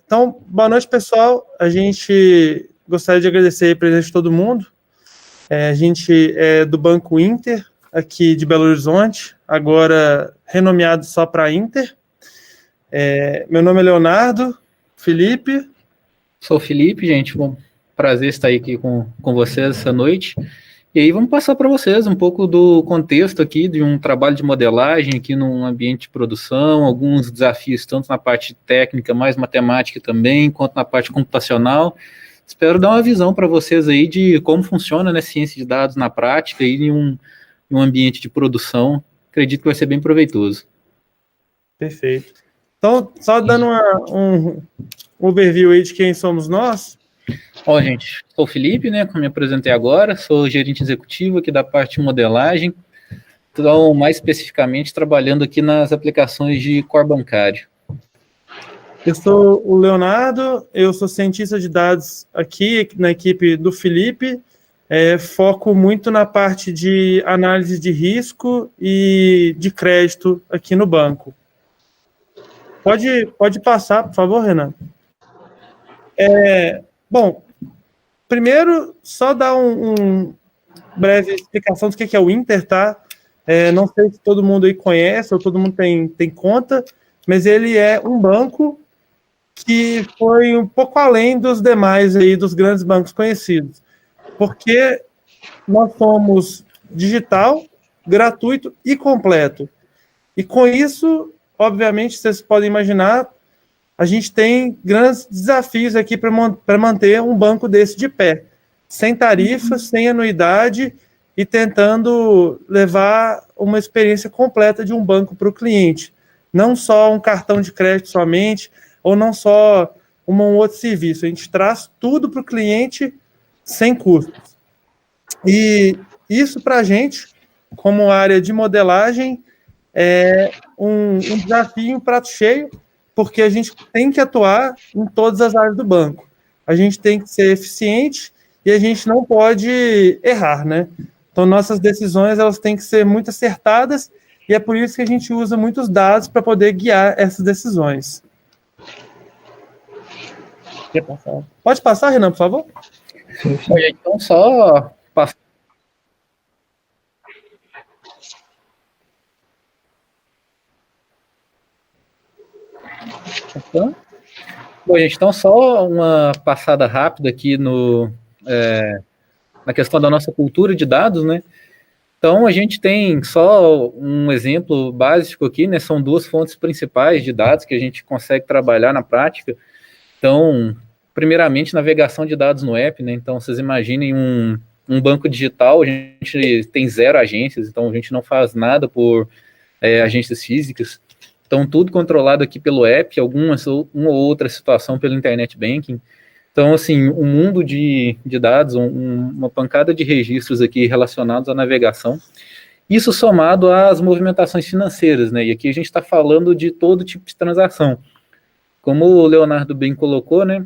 Então, boa noite, pessoal. A gente gostaria de agradecer a presença de todo mundo. A gente é do Banco Inter, aqui de Belo Horizonte, agora renomeado só para Inter. Meu nome é Leonardo. Felipe? Sou o Felipe, gente. Bom, prazer estar aqui com vocês essa noite. E aí vamos passar para vocês um pouco do contexto aqui de um trabalho de modelagem aqui num ambiente de produção, alguns desafios tanto na parte técnica, mais matemática também, quanto na parte computacional. Espero dar uma visão para vocês aí de como funciona, né, ciência de dados na prática e em um ambiente de produção. Acredito que vai ser bem proveitoso. Perfeito. Então, só dando um overview aí de quem somos nós. Ó, gente, sou o Felipe, né, como me apresentei agora, sou gerente executivo aqui da parte de modelagem, então, mais especificamente, trabalhando aqui nas aplicações de core bancário. Eu sou o Leonardo, eu sou cientista de dados aqui na equipe do Felipe, foco muito na parte de análise de risco e de crédito aqui no banco. Pode passar, por favor, Renan. Bom, primeiro, só dar uma breve explicação do que é o Inter, tá? Não sei se todo mundo aí conhece ou todo mundo tem conta, mas ele é um banco que foi um pouco além dos demais aí, dos grandes bancos conhecidos, porque nós somos digital, gratuito e completo. E com isso, obviamente, vocês podem imaginar, a gente tem grandes desafios aqui para manter um banco desse de pé, sem tarifas, sem anuidade e tentando levar uma experiência completa de um banco para o cliente. Não só um cartão de crédito somente, ou não só um outro serviço. A gente traz tudo para o cliente sem custos. E isso para a gente, como área de modelagem, é um desafio, um prato cheio, porque a gente tem que atuar em todas as áreas do banco. A gente tem que ser eficiente e a gente não pode errar, né? Então, nossas decisões elas têm que ser muito acertadas e é por isso que a gente usa muitos dados para poder guiar essas decisões. Pode passar, Renan, por favor? Então, só passar. Bom, gente, então só uma passada rápida aqui na questão da nossa cultura de dados, né? Então, a gente tem só um exemplo básico aqui, né? São duas fontes principais de dados que a gente consegue trabalhar na prática. Então, primeiramente, navegação de dados no app, né? Então, vocês imaginem um banco digital, a gente tem 0 agências, então a gente não faz nada por agências físicas. Então, tudo controlado aqui pelo app, uma ou outra situação pelo internet banking. Então, assim, um mundo de dados, uma pancada de registros aqui relacionados à navegação. Isso somado às movimentações financeiras, né? E aqui a gente está falando de todo tipo de transação. Como o Leonardo bem colocou, né?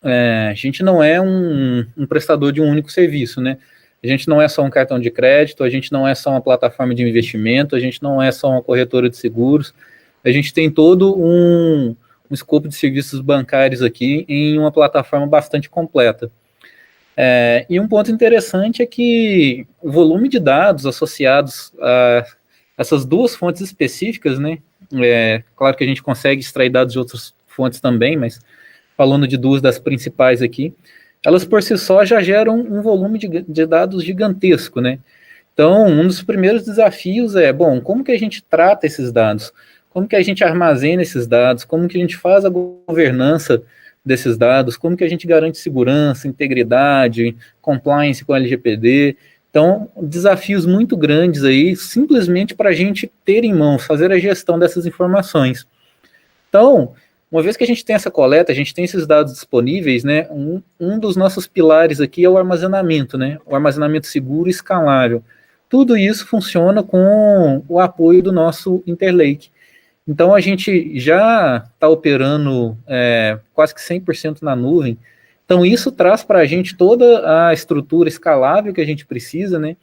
A gente não é um prestador de um único serviço, né? A gente não é só um cartão de crédito, a gente não é só uma plataforma de investimento, a gente não é só uma corretora de seguros, a gente tem todo um escopo de serviços bancários aqui em uma plataforma bastante completa. E um ponto interessante é que o volume de dados associados a essas duas fontes específicas, né? Claro que a gente consegue extrair dados de outras fontes também, mas falando de duas das principais aqui, elas por si só já geram um volume de dados gigantesco, né? Então, um dos primeiros desafios bom, como que a gente trata esses dados? Como que a gente armazena esses dados? Como que a gente faz a governança desses dados? Como que a gente garante segurança, integridade, compliance com a LGPD? Então, desafios muito grandes aí, simplesmente para a gente ter em mãos, fazer a gestão dessas informações. Então, uma vez que a gente tem essa coleta, a gente tem esses dados disponíveis, né? Um dos nossos pilares aqui é o armazenamento, né? O armazenamento seguro e escalável. Tudo isso funciona com o apoio do nosso Interlake. Então, a gente já está operando quase que 100% na nuvem. Então, isso traz para a gente toda a estrutura escalável que a gente precisa, né?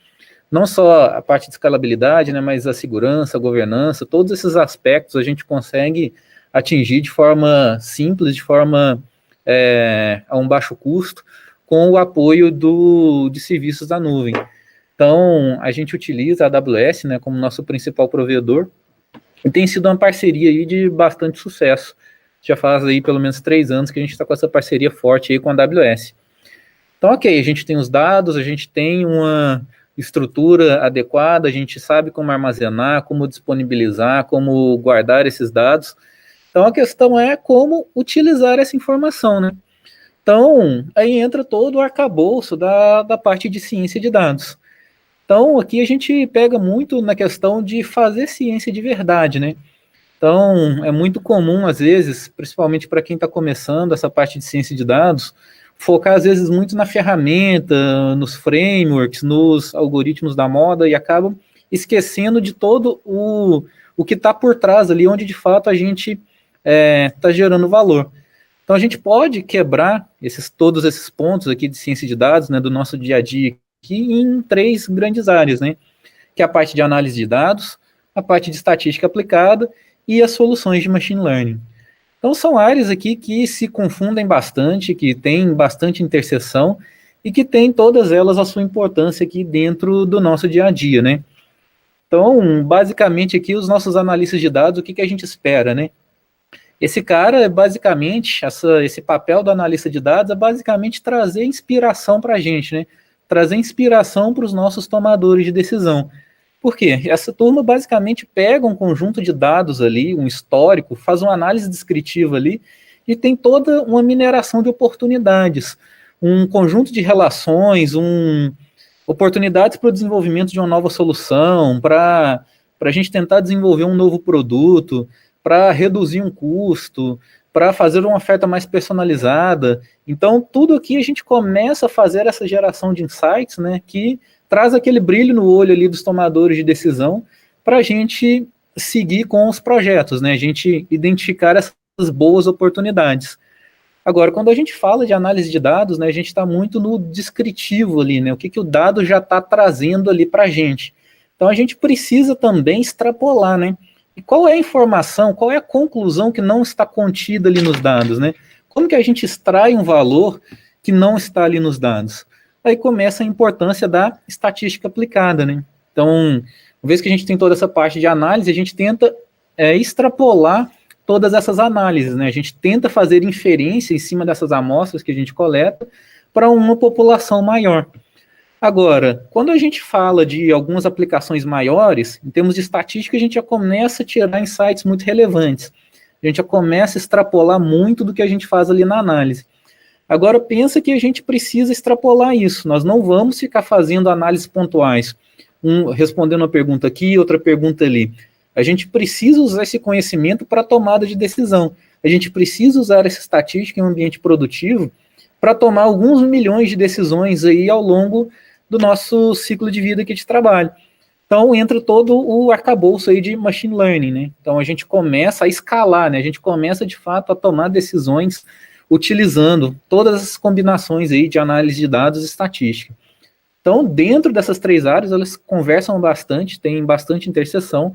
Não só a parte de escalabilidade, né, mas a segurança, a governança, todos esses aspectos a gente consegue atingir de forma simples, de forma a um baixo custo, com o apoio de serviços da nuvem. Então, a gente utiliza a AWS, né, como nosso principal provedor, e tem sido uma parceria aí de bastante sucesso. Já faz aí pelo menos 3 anos que a gente está com essa parceria forte aí com a AWS. Então, ok, a gente tem os dados, a gente tem uma estrutura adequada, a gente sabe como armazenar, como disponibilizar, como guardar esses dados. Então, a questão é como utilizar essa informação, né? Então, aí entra todo o arcabouço da parte de ciência de dados. Então, aqui a gente pega muito na questão de fazer ciência de verdade, né? Então, é muito comum, às vezes, principalmente para quem está começando essa parte de ciência de dados, focar, às vezes, muito na ferramenta, nos frameworks, nos algoritmos da moda, e acabam esquecendo de todo o que está por trás ali, onde, de fato, a gente está gerando valor. Então, a gente pode quebrar todos esses pontos aqui de ciência de dados, né, do nosso dia a dia, aqui em 3 grandes áreas, né? Que é a parte de análise de dados, a parte de estatística aplicada e as soluções de machine learning. Então, são áreas aqui que se confundem bastante, que têm bastante interseção e que têm todas elas a sua importância aqui dentro do nosso dia a dia, né? Então, basicamente aqui, os nossos analistas de dados, o que a gente espera, né? Esse cara, basicamente, esse papel do analista de dados é basicamente trazer inspiração para a gente, né? Trazer inspiração para os nossos tomadores de decisão. Por quê? Essa turma basicamente pega um conjunto de dados ali, um histórico, faz uma análise descritiva ali e tem toda uma mineração de oportunidades, um conjunto de relações, oportunidades para o desenvolvimento de uma nova solução, para a gente tentar desenvolver um novo produto, para reduzir um custo, para fazer uma oferta mais personalizada. Então, tudo aqui a gente começa a fazer essa geração de insights, né, que traz aquele brilho no olho ali dos tomadores de decisão para a gente seguir com os projetos, né, a gente identificar essas boas oportunidades. Agora, quando a gente fala de análise de dados, né, a gente está muito no descritivo ali, né, o que o dado já está trazendo ali para a gente. Então, a gente precisa também extrapolar, né, e qual é a informação, qual é a conclusão que não está contida ali nos dados, né? Como que a gente extrai um valor que não está ali nos dados? Aí começa a importância da estatística aplicada, né? Então, uma vez que a gente tem toda essa parte de análise, a gente tenta extrapolar todas essas análises, né? A gente tenta fazer inferência em cima dessas amostras que a gente coleta para uma população maior. Agora, quando a gente fala de algumas aplicações maiores, em termos de estatística, a gente já começa a tirar insights muito relevantes. A gente já começa a extrapolar muito do que a gente faz ali na análise. Agora, pensa que a gente precisa extrapolar isso. Nós não vamos ficar fazendo análises pontuais, respondendo uma pergunta aqui, outra pergunta ali. A gente precisa usar esse conhecimento para tomada de decisão. A gente precisa usar essa estatística em um ambiente produtivo para tomar alguns milhões de decisões aí ao longo do nosso ciclo de vida aqui de trabalho. Então, entra todo o arcabouço aí de machine learning, né? Então, a gente começa a escalar, né? A gente começa, de fato, a tomar decisões utilizando todas as combinações aí de análise de dados e estatística. Então, dentro dessas 3 áreas, elas conversam bastante, tem bastante interseção,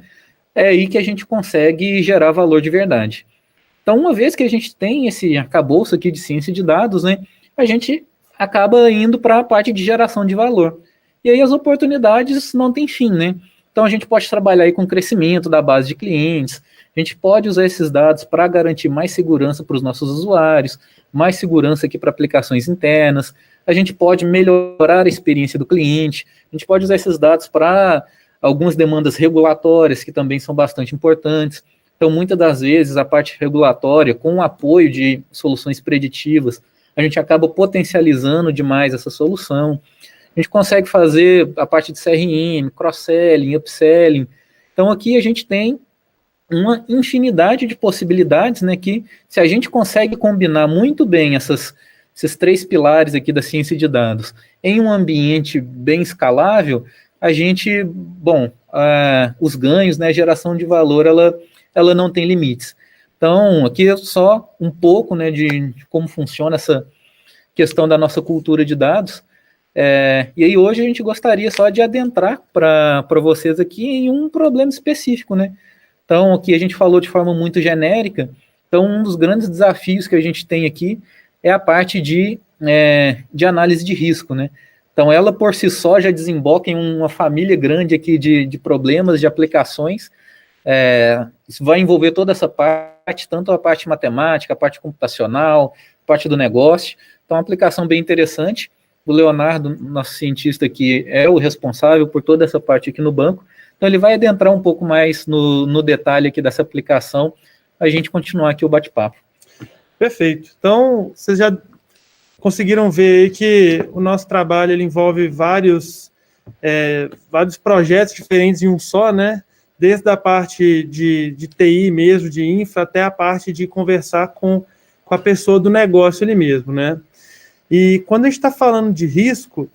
é aí que a gente consegue gerar valor de verdade. Então, uma vez que a gente tem esse arcabouço aqui de ciência de dados, né, a gente acaba indo para a parte de geração de valor. E aí as oportunidades não têm fim, né? Então a gente pode trabalhar aí com o crescimento da base de clientes, a gente pode usar esses dados para garantir mais segurança para os nossos usuários, mais segurança aqui para aplicações internas, a gente pode melhorar a experiência do cliente, a gente pode usar esses dados para algumas demandas regulatórias que também são bastante importantes. Então, muitas das vezes, a parte regulatória, com o apoio de soluções preditivas, a gente acaba potencializando demais essa solução. A gente consegue fazer a parte de CRM, cross-selling, upselling. Então, aqui a gente tem uma infinidade de possibilidades, né, que se a gente consegue combinar muito bem esses 3 pilares aqui da ciência de dados em um ambiente bem escalável, a gente, os ganhos, né, a geração de valor, ela não tem limites. Então, aqui é só um pouco, né, de como funciona essa questão da nossa cultura de dados. E aí hoje a gente gostaria só de adentrar para vocês aqui em um problema específico, né? Então, aqui a gente falou de forma muito genérica, Então, um dos grandes desafios que a gente tem aqui é a parte de análise de risco, né? Então, ela por si só já desemboca em uma família grande aqui de problemas, de aplicações. Isso vai envolver toda essa parte, tanto a parte matemática, a parte computacional, a parte do negócio. Então, é uma aplicação bem interessante. O Leonardo, nosso cientista aqui, é o responsável por toda essa parte aqui no banco. Então, ele vai adentrar um pouco mais no detalhe aqui dessa aplicação, a gente continuar aqui o bate-papo. Perfeito. Então, vocês já conseguiram ver aí que o nosso trabalho ele envolve vários projetos diferentes em um só, né? Desde a parte de TI mesmo, de infra, até a parte de conversar com a pessoa do negócio ali mesmo, né? E quando a gente está falando de risco,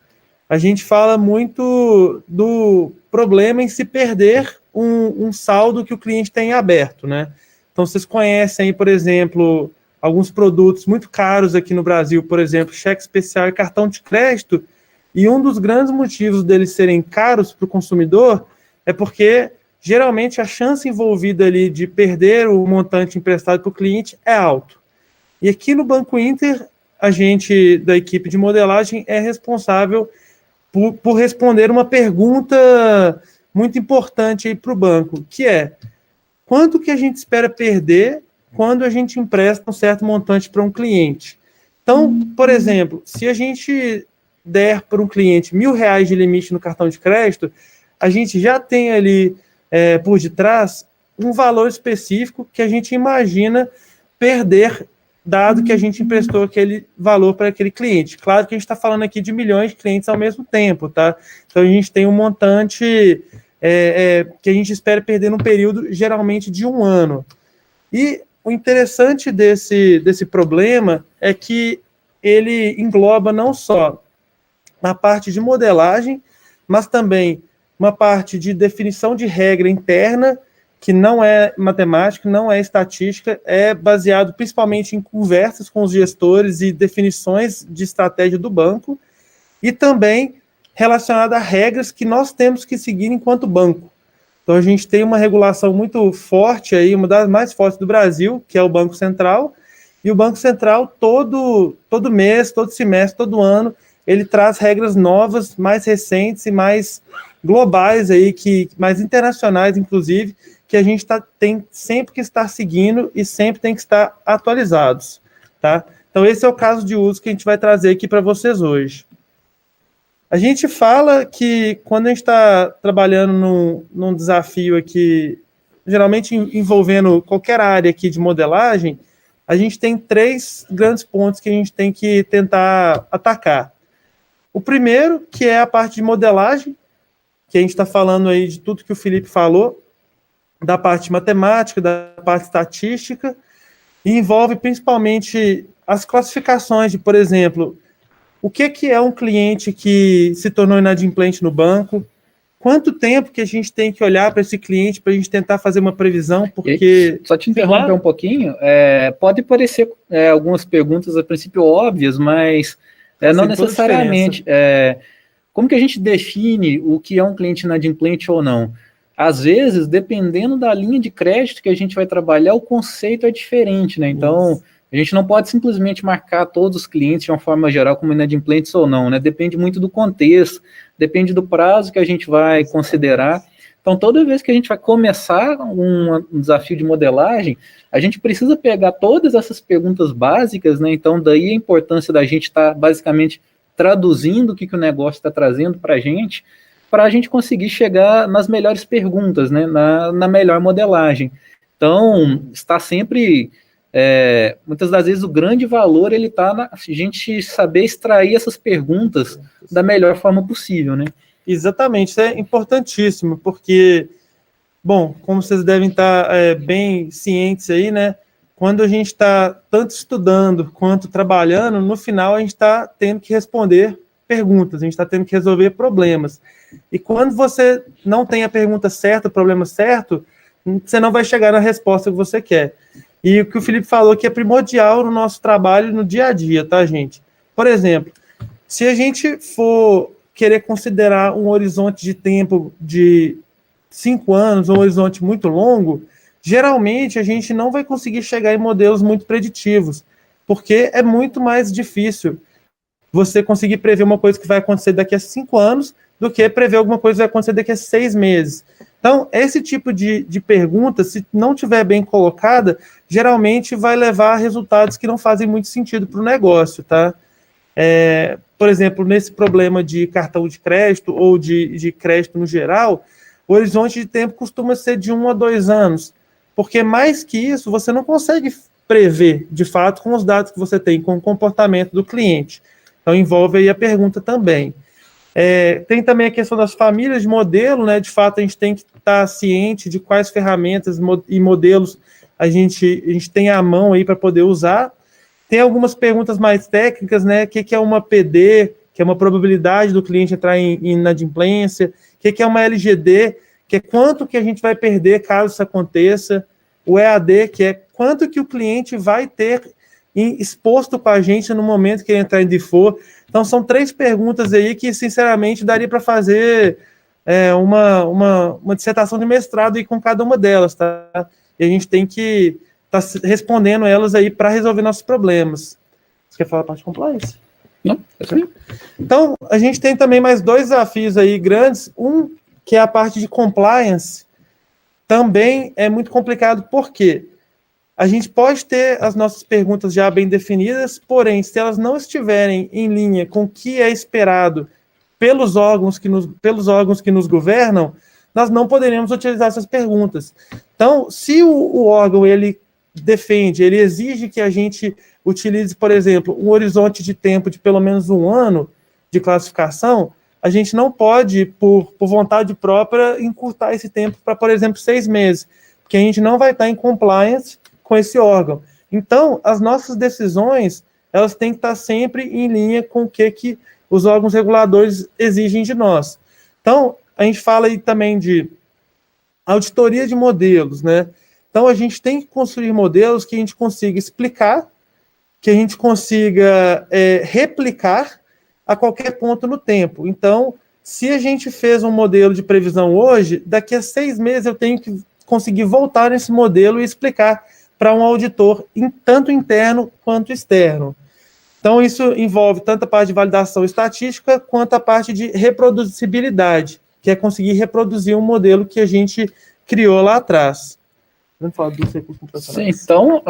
a gente fala muito do problema em se perder um saldo que o cliente tem aberto, né? Então, vocês conhecem, por exemplo, alguns produtos muito caros aqui no Brasil, por exemplo, cheque especial e cartão de crédito, e um dos grandes motivos deles serem caros para o consumidor é porque, geralmente, a chance envolvida ali de perder o montante emprestado para o cliente é alto. E aqui no Banco Inter, a gente, da equipe de modelagem, é responsável por responder uma pergunta muito importante aí para o banco, que é: quanto que a gente espera perder quando a gente empresta um certo montante para um cliente? Então, por exemplo, se a gente der para um cliente R$1.000 de limite no cartão de crédito, a gente já tem ali por detrás um valor específico que a gente imagina perder, dado que a gente emprestou aquele valor para aquele cliente. Claro que a gente está falando aqui de milhões de clientes ao mesmo tempo, tá? Então, a gente tem um montante que a gente espera perder num período, geralmente, de 1 ano. E o interessante desse problema é que ele engloba não só a parte de modelagem, mas também uma parte de definição de regra interna, que não é matemática, não é estatística, é baseado principalmente em conversas com os gestores e definições de estratégia do banco, e também relacionado a regras que nós temos que seguir enquanto banco. Então, a gente tem uma regulação muito forte aí, uma das mais fortes do Brasil, que é o Banco Central, e o Banco Central, todo mês, todo semestre, todo ano, ele traz regras novas, mais recentes e mais globais, aí, mais internacionais, inclusive, que a gente tem sempre que estar seguindo e sempre tem que estar atualizados, tá? Então, esse é o caso de uso que a gente vai trazer aqui para vocês hoje. A gente fala que quando a gente está trabalhando num desafio aqui, geralmente envolvendo qualquer área aqui de modelagem, a gente tem 3 grandes pontos que a gente tem que tentar atacar. O primeiro, que é a parte de modelagem, que a gente está falando aí de tudo que o Felipe falou, da parte matemática, da parte estatística, e envolve principalmente as classificações de, por exemplo, o que é um cliente que se tornou inadimplente no banco, quanto tempo que a gente tem que olhar para esse cliente para a gente tentar fazer uma previsão, porque... Só te interromper um pouquinho, pode parecer algumas perguntas a princípio óbvias, mas não necessariamente. Como que a gente define o que é um cliente inadimplente ou não? Às vezes, dependendo da linha de crédito que a gente vai trabalhar, o conceito é diferente, né? Então, a gente não pode simplesmente marcar todos os clientes de uma forma geral como inadimplentes ou não, né? Depende muito do contexto, depende do prazo que a gente vai considerar. Então, toda vez que a gente vai começar um desafio de modelagem, a gente precisa pegar todas essas perguntas básicas, né? Então, daí a importância da gente estar basicamente traduzindo o que o negócio está trazendo para a gente conseguir chegar nas melhores perguntas, né? Na melhor modelagem. Então, está sempre... muitas das vezes o grande valor ele está na gente saber extrair essas perguntas da melhor forma possível, né? Exatamente, isso é importantíssimo, porque, bom, como vocês devem estar bem cientes aí, né? Quando a gente está tanto estudando quanto trabalhando, no final a gente está tendo que responder perguntas, a gente está tendo que resolver problemas. E quando você não tem a pergunta certa, o problema certo, você não vai chegar na resposta que você quer. E o que o Felipe falou que é primordial no nosso trabalho no dia a dia, tá, gente? Por exemplo, se a gente for querer considerar um horizonte de tempo de 5 anos, um horizonte muito longo, geralmente a gente não vai conseguir chegar em modelos muito preditivos, porque é muito mais difícil você conseguir prever uma coisa que vai acontecer daqui a 5 anos do que prever alguma coisa que vai acontecer daqui a 6 meses. Então, esse tipo de pergunta, se não tiver bem colocada, geralmente vai levar a resultados que não fazem muito sentido para o negócio, tá? Por exemplo, nesse problema de cartão de crédito ou de crédito no geral, o horizonte de tempo costuma ser de 1 a 2 anos, porque mais que isso, você não consegue prever, de fato, com os dados que você tem, com o comportamento do cliente. Então, envolve aí a pergunta também. Tem também a questão das famílias de modelo, né? De fato, a gente tem que estar ciente de quais ferramentas e modelos a gente tem à mão aí para poder usar. Tem algumas perguntas mais técnicas, né? O que é uma PD, que é uma probabilidade do cliente entrar em inadimplência? O que é uma LGD, que é quanto que a gente vai perder caso isso aconteça? O EAD, que é quanto que o cliente vai ter exposto com a gente no momento que ele entrar em default. Então, são 3 perguntas aí que, sinceramente, daria para fazer uma dissertação de mestrado aí com cada uma delas, tá? E a gente tem que estar respondendo elas aí para resolver nossos problemas. Você quer falar a parte de compliance? Não, Então, a gente tem também mais 2 desafios aí grandes. Um, que é a parte de compliance, também é muito complicado, porque a gente pode ter as nossas perguntas já bem definidas, porém, se elas não estiverem em linha com o que é esperado pelos órgãos que nos governam, nós não poderemos utilizar essas perguntas. Então, se o órgão ele exige que a gente utilize, por exemplo, um horizonte de tempo de pelo menos 1 ano de classificação, a gente não pode, por vontade própria, encurtar esse tempo para, por exemplo, 6 meses, porque a gente não vai estar em compliance com esse órgão. Então, as nossas decisões, elas têm que estar sempre em linha com o que os órgãos reguladores exigem de nós. Então, a gente fala aí também de auditoria de modelos, né? Então, a gente tem que construir modelos que a gente consiga explicar, que a gente consiga replicar a qualquer ponto no tempo. Então, se a gente fez um modelo de previsão hoje, daqui a 6 meses eu tenho que conseguir voltar nesse modelo e explicar para um auditor, tanto interno quanto externo. Então, isso envolve tanto a parte de validação estatística, quanto a parte de reproduzibilidade, que é conseguir reproduzir um modelo que a gente criou lá atrás. Vamos falar dos recursos computacionais. Sim, então,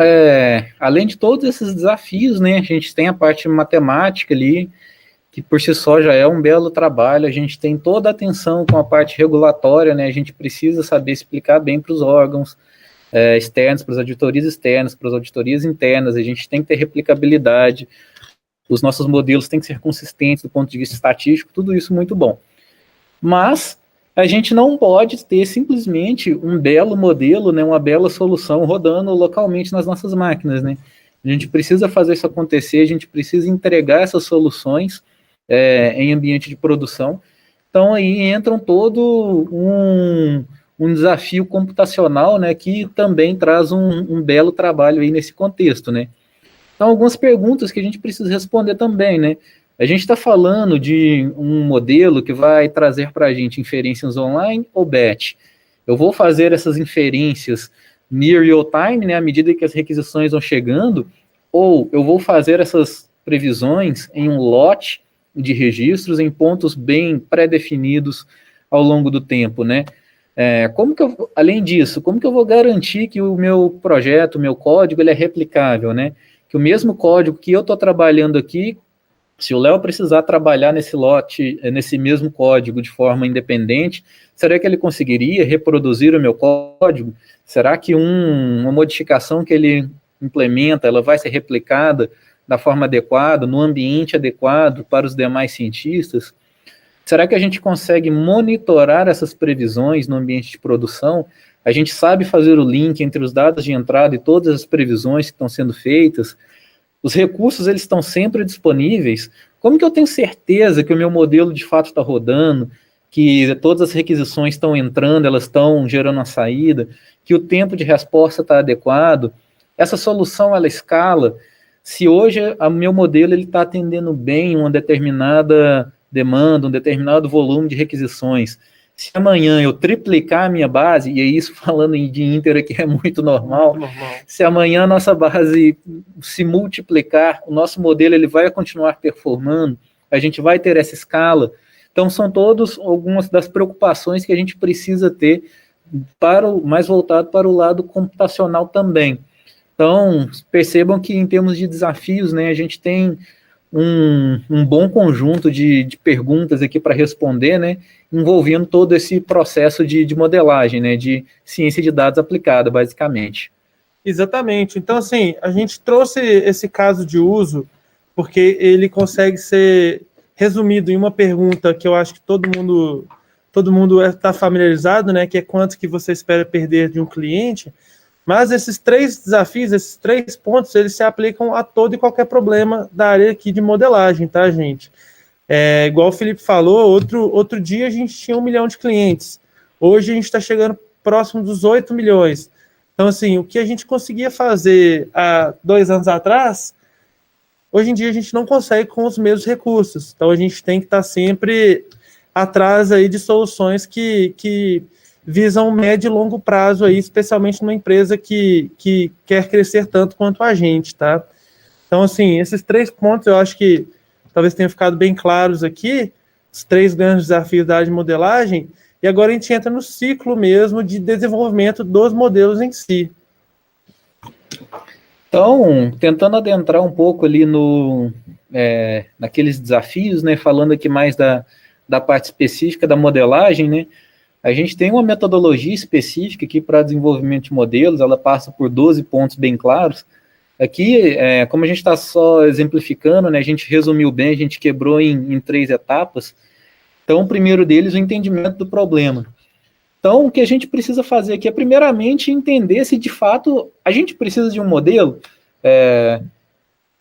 além de todos esses desafios, né, a gente tem a parte matemática ali, que por si só já é um belo trabalho, a gente tem toda a atenção com a parte regulatória, né, a gente precisa saber explicar bem para os órgãos externos, para as auditorias externas, para as auditorias internas, a gente tem que ter replicabilidade, os nossos modelos têm que ser consistentes do ponto de vista estatístico, tudo isso muito bom. Mas a gente não pode ter simplesmente um belo modelo, né, uma bela solução rodando localmente nas nossas máquinas, né? A gente precisa fazer isso acontecer, a gente precisa entregar essas soluções em ambiente de produção. Então, aí entram todo um desafio computacional, né, que também traz um belo trabalho aí nesse contexto, né. Então, algumas perguntas que a gente precisa responder também, né. A gente está falando de um modelo que vai trazer para a gente inferências online ou batch. Eu vou fazer essas inferências near real time, né, à medida que as requisições vão chegando, ou eu vou fazer essas previsões em um lote de registros, em pontos bem pré-definidos ao longo do tempo, né. Além disso, como que eu vou garantir que o meu projeto, o meu código, ele é replicável, né? Que o mesmo código que eu estou trabalhando aqui, se o Léo precisar trabalhar nesse lote, nesse mesmo código de forma independente, será que ele conseguiria reproduzir o meu código? Será que uma modificação que ele implementa, ela vai ser replicada da forma adequada, no ambiente adequado para os demais cientistas? Será que a gente consegue monitorar essas previsões no ambiente de produção? A gente sabe fazer o link entre os dados de entrada e todas as previsões que estão sendo feitas? Os recursos, eles estão sempre disponíveis? Como que eu tenho certeza que o meu modelo de fato está rodando, que todas as requisições estão entrando, elas estão gerando uma saída, que o tempo de resposta está adequado? Essa solução, ela escala? Se hoje o meu modelo está atendendo bem uma determinada demanda, um determinado volume de requisições, Se amanhã eu triplicar a minha base, e é isso falando de Inter aqui é muito normal, se amanhã a nossa base se multiplicar, o nosso modelo ele vai continuar performando, a gente vai ter essa escala. Então são todas algumas das preocupações que a gente precisa ter mais voltado para o lado computacional também. Então percebam que em termos de desafios, né, a gente tem um bom conjunto de perguntas aqui para responder, né, envolvendo todo esse processo de modelagem, né, de ciência de dados aplicada, basicamente. Exatamente. Então, assim, a gente trouxe esse caso de uso porque ele consegue ser resumido em uma pergunta que eu acho que todo mundo está familiarizado, né, que é quanto que você espera perder de um cliente. Mas esses 3 desafios, esses 3 pontos, eles se aplicam a todo e qualquer problema da área aqui de modelagem, tá, gente? Igual o Felipe falou, outro dia a gente tinha 1 milhão de clientes. Hoje a gente está chegando próximo dos 8 milhões. Então, assim, o que a gente conseguia fazer há 2 anos atrás, hoje em dia a gente não consegue com os mesmos recursos. Então, a gente tem que estar sempre atrás aí de soluções que visam médio e longo prazo aí, especialmente numa empresa que quer crescer tanto quanto a gente, tá? Então, assim, esses 3 pontos eu acho que talvez tenham ficado bem claros aqui, os 3 grandes desafios da área de modelagem, e agora a gente entra no ciclo mesmo de desenvolvimento dos modelos em si. Então, tentando adentrar um pouco ali naqueles desafios, né, falando aqui mais da parte específica da modelagem, né, a gente tem uma metodologia específica aqui para desenvolvimento de modelos, ela passa por 12 pontos bem claros. Aqui, como a gente está só exemplificando, né, a gente resumiu bem, a gente quebrou em 3 etapas. Então, o primeiro deles, o entendimento do problema. Então, o que a gente precisa fazer aqui é, primeiramente, entender se, de fato, a gente precisa de um modelo.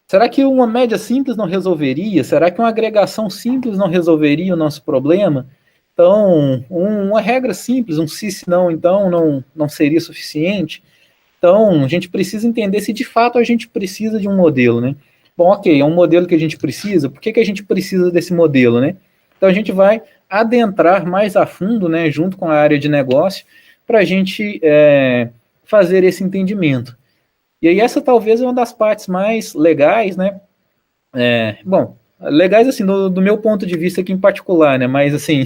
Será que uma média simples não resolveria? Será que uma agregação simples não resolveria o nosso problema? Então, uma regra simples, um sim, se não, então, não seria suficiente. Então, a gente precisa entender se de fato a gente precisa de um modelo, né? Bom, ok, é um modelo que a gente precisa, por que a gente precisa desse modelo, né? Então, a gente vai adentrar mais a fundo, né, junto com a área de negócio, para a gente fazer esse entendimento. E aí, essa talvez é uma das partes mais legais, né? Bom, legais, assim, do meu ponto de vista aqui em particular, né? Mas, assim,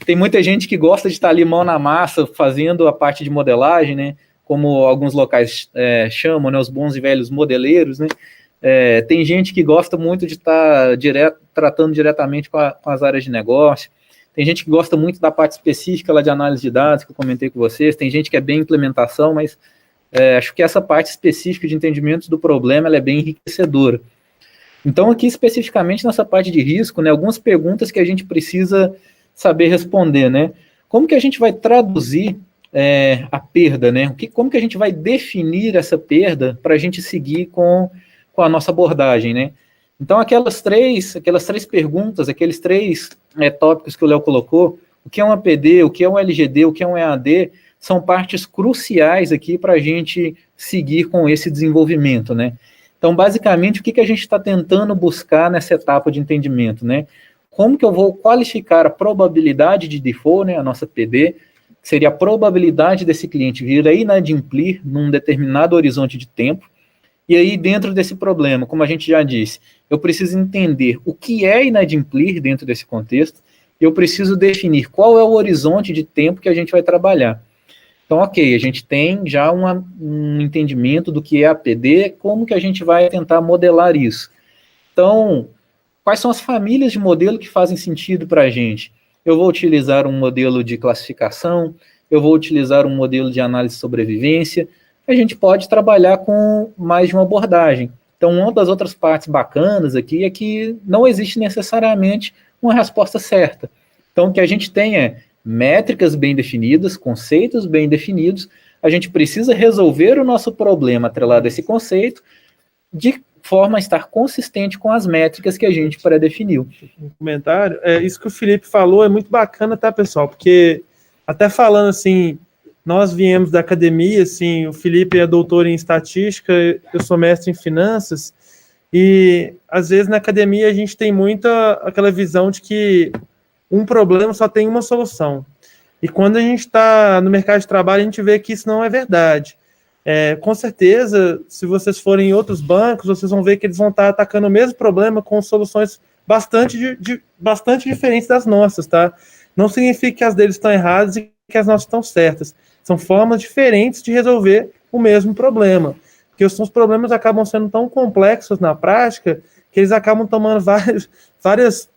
tem muita gente que gosta de estar ali mão na massa, fazendo a parte de modelagem, né? Como alguns locais chamam, né? Os bons e velhos modeleiros, né? Tem gente que gosta muito de estar tratando diretamente com as áreas de negócio. Tem gente que gosta muito da parte específica lá de análise de dados, que eu comentei com vocês. Tem gente que é bem implementação, mas acho que essa parte específica de entendimento do problema ela é bem enriquecedora. Então, aqui especificamente nessa parte de risco, né, algumas perguntas que a gente precisa saber responder, né? Como que a gente vai traduzir a perda, né? Como que a gente vai definir essa perda para a gente seguir com a nossa abordagem, né? Então, aquelas três perguntas, aqueles 3 tópicos que o Léo colocou, o que é um APD, o que é um LGD, o que é um EAD, são partes cruciais aqui para a gente seguir com esse desenvolvimento, né? Então, basicamente, o que a gente está tentando buscar nessa etapa de entendimento, né? Como que eu vou qualificar a probabilidade de default, né, a nossa PD, que seria a probabilidade desse cliente vir a inadimplir num determinado horizonte de tempo. E aí, dentro desse problema, como a gente já disse, eu preciso entender o que é inadimplir dentro desse contexto, e eu preciso definir qual é o horizonte de tempo que a gente vai trabalhar. Então, ok, a gente tem já um entendimento do que é a PD, como que a gente vai tentar modelar isso. Então, quais são as famílias de modelo que fazem sentido para a gente? Eu vou utilizar um modelo de classificação, eu vou utilizar um modelo de análise de sobrevivência, a gente pode trabalhar com mais de uma abordagem. Então, uma das outras partes bacanas aqui é que não existe necessariamente uma resposta certa. Então, o que a gente tem é métricas bem definidas, conceitos bem definidos, a gente precisa resolver o nosso problema atrelado a esse conceito de forma a estar consistente com as métricas que a gente pré-definiu. Comentário, isso que o Felipe falou é muito bacana, tá, pessoal? Porque até falando assim, nós viemos da academia, assim, o Felipe é doutor em estatística, eu sou mestre em finanças, e às vezes na academia a gente tem muita aquela visão de que um problema só tem uma solução. E quando a gente está no mercado de trabalho, a gente vê que isso não é verdade. Com certeza, se vocês forem em outros bancos, vocês vão ver que eles vão estar atacando o mesmo problema com soluções bastante diferentes das nossas, tá? Não significa que as deles estão erradas e que as nossas estão certas. São formas diferentes de resolver o mesmo problema. Porque os problemas acabam sendo tão complexos na prática que eles acabam tomando várias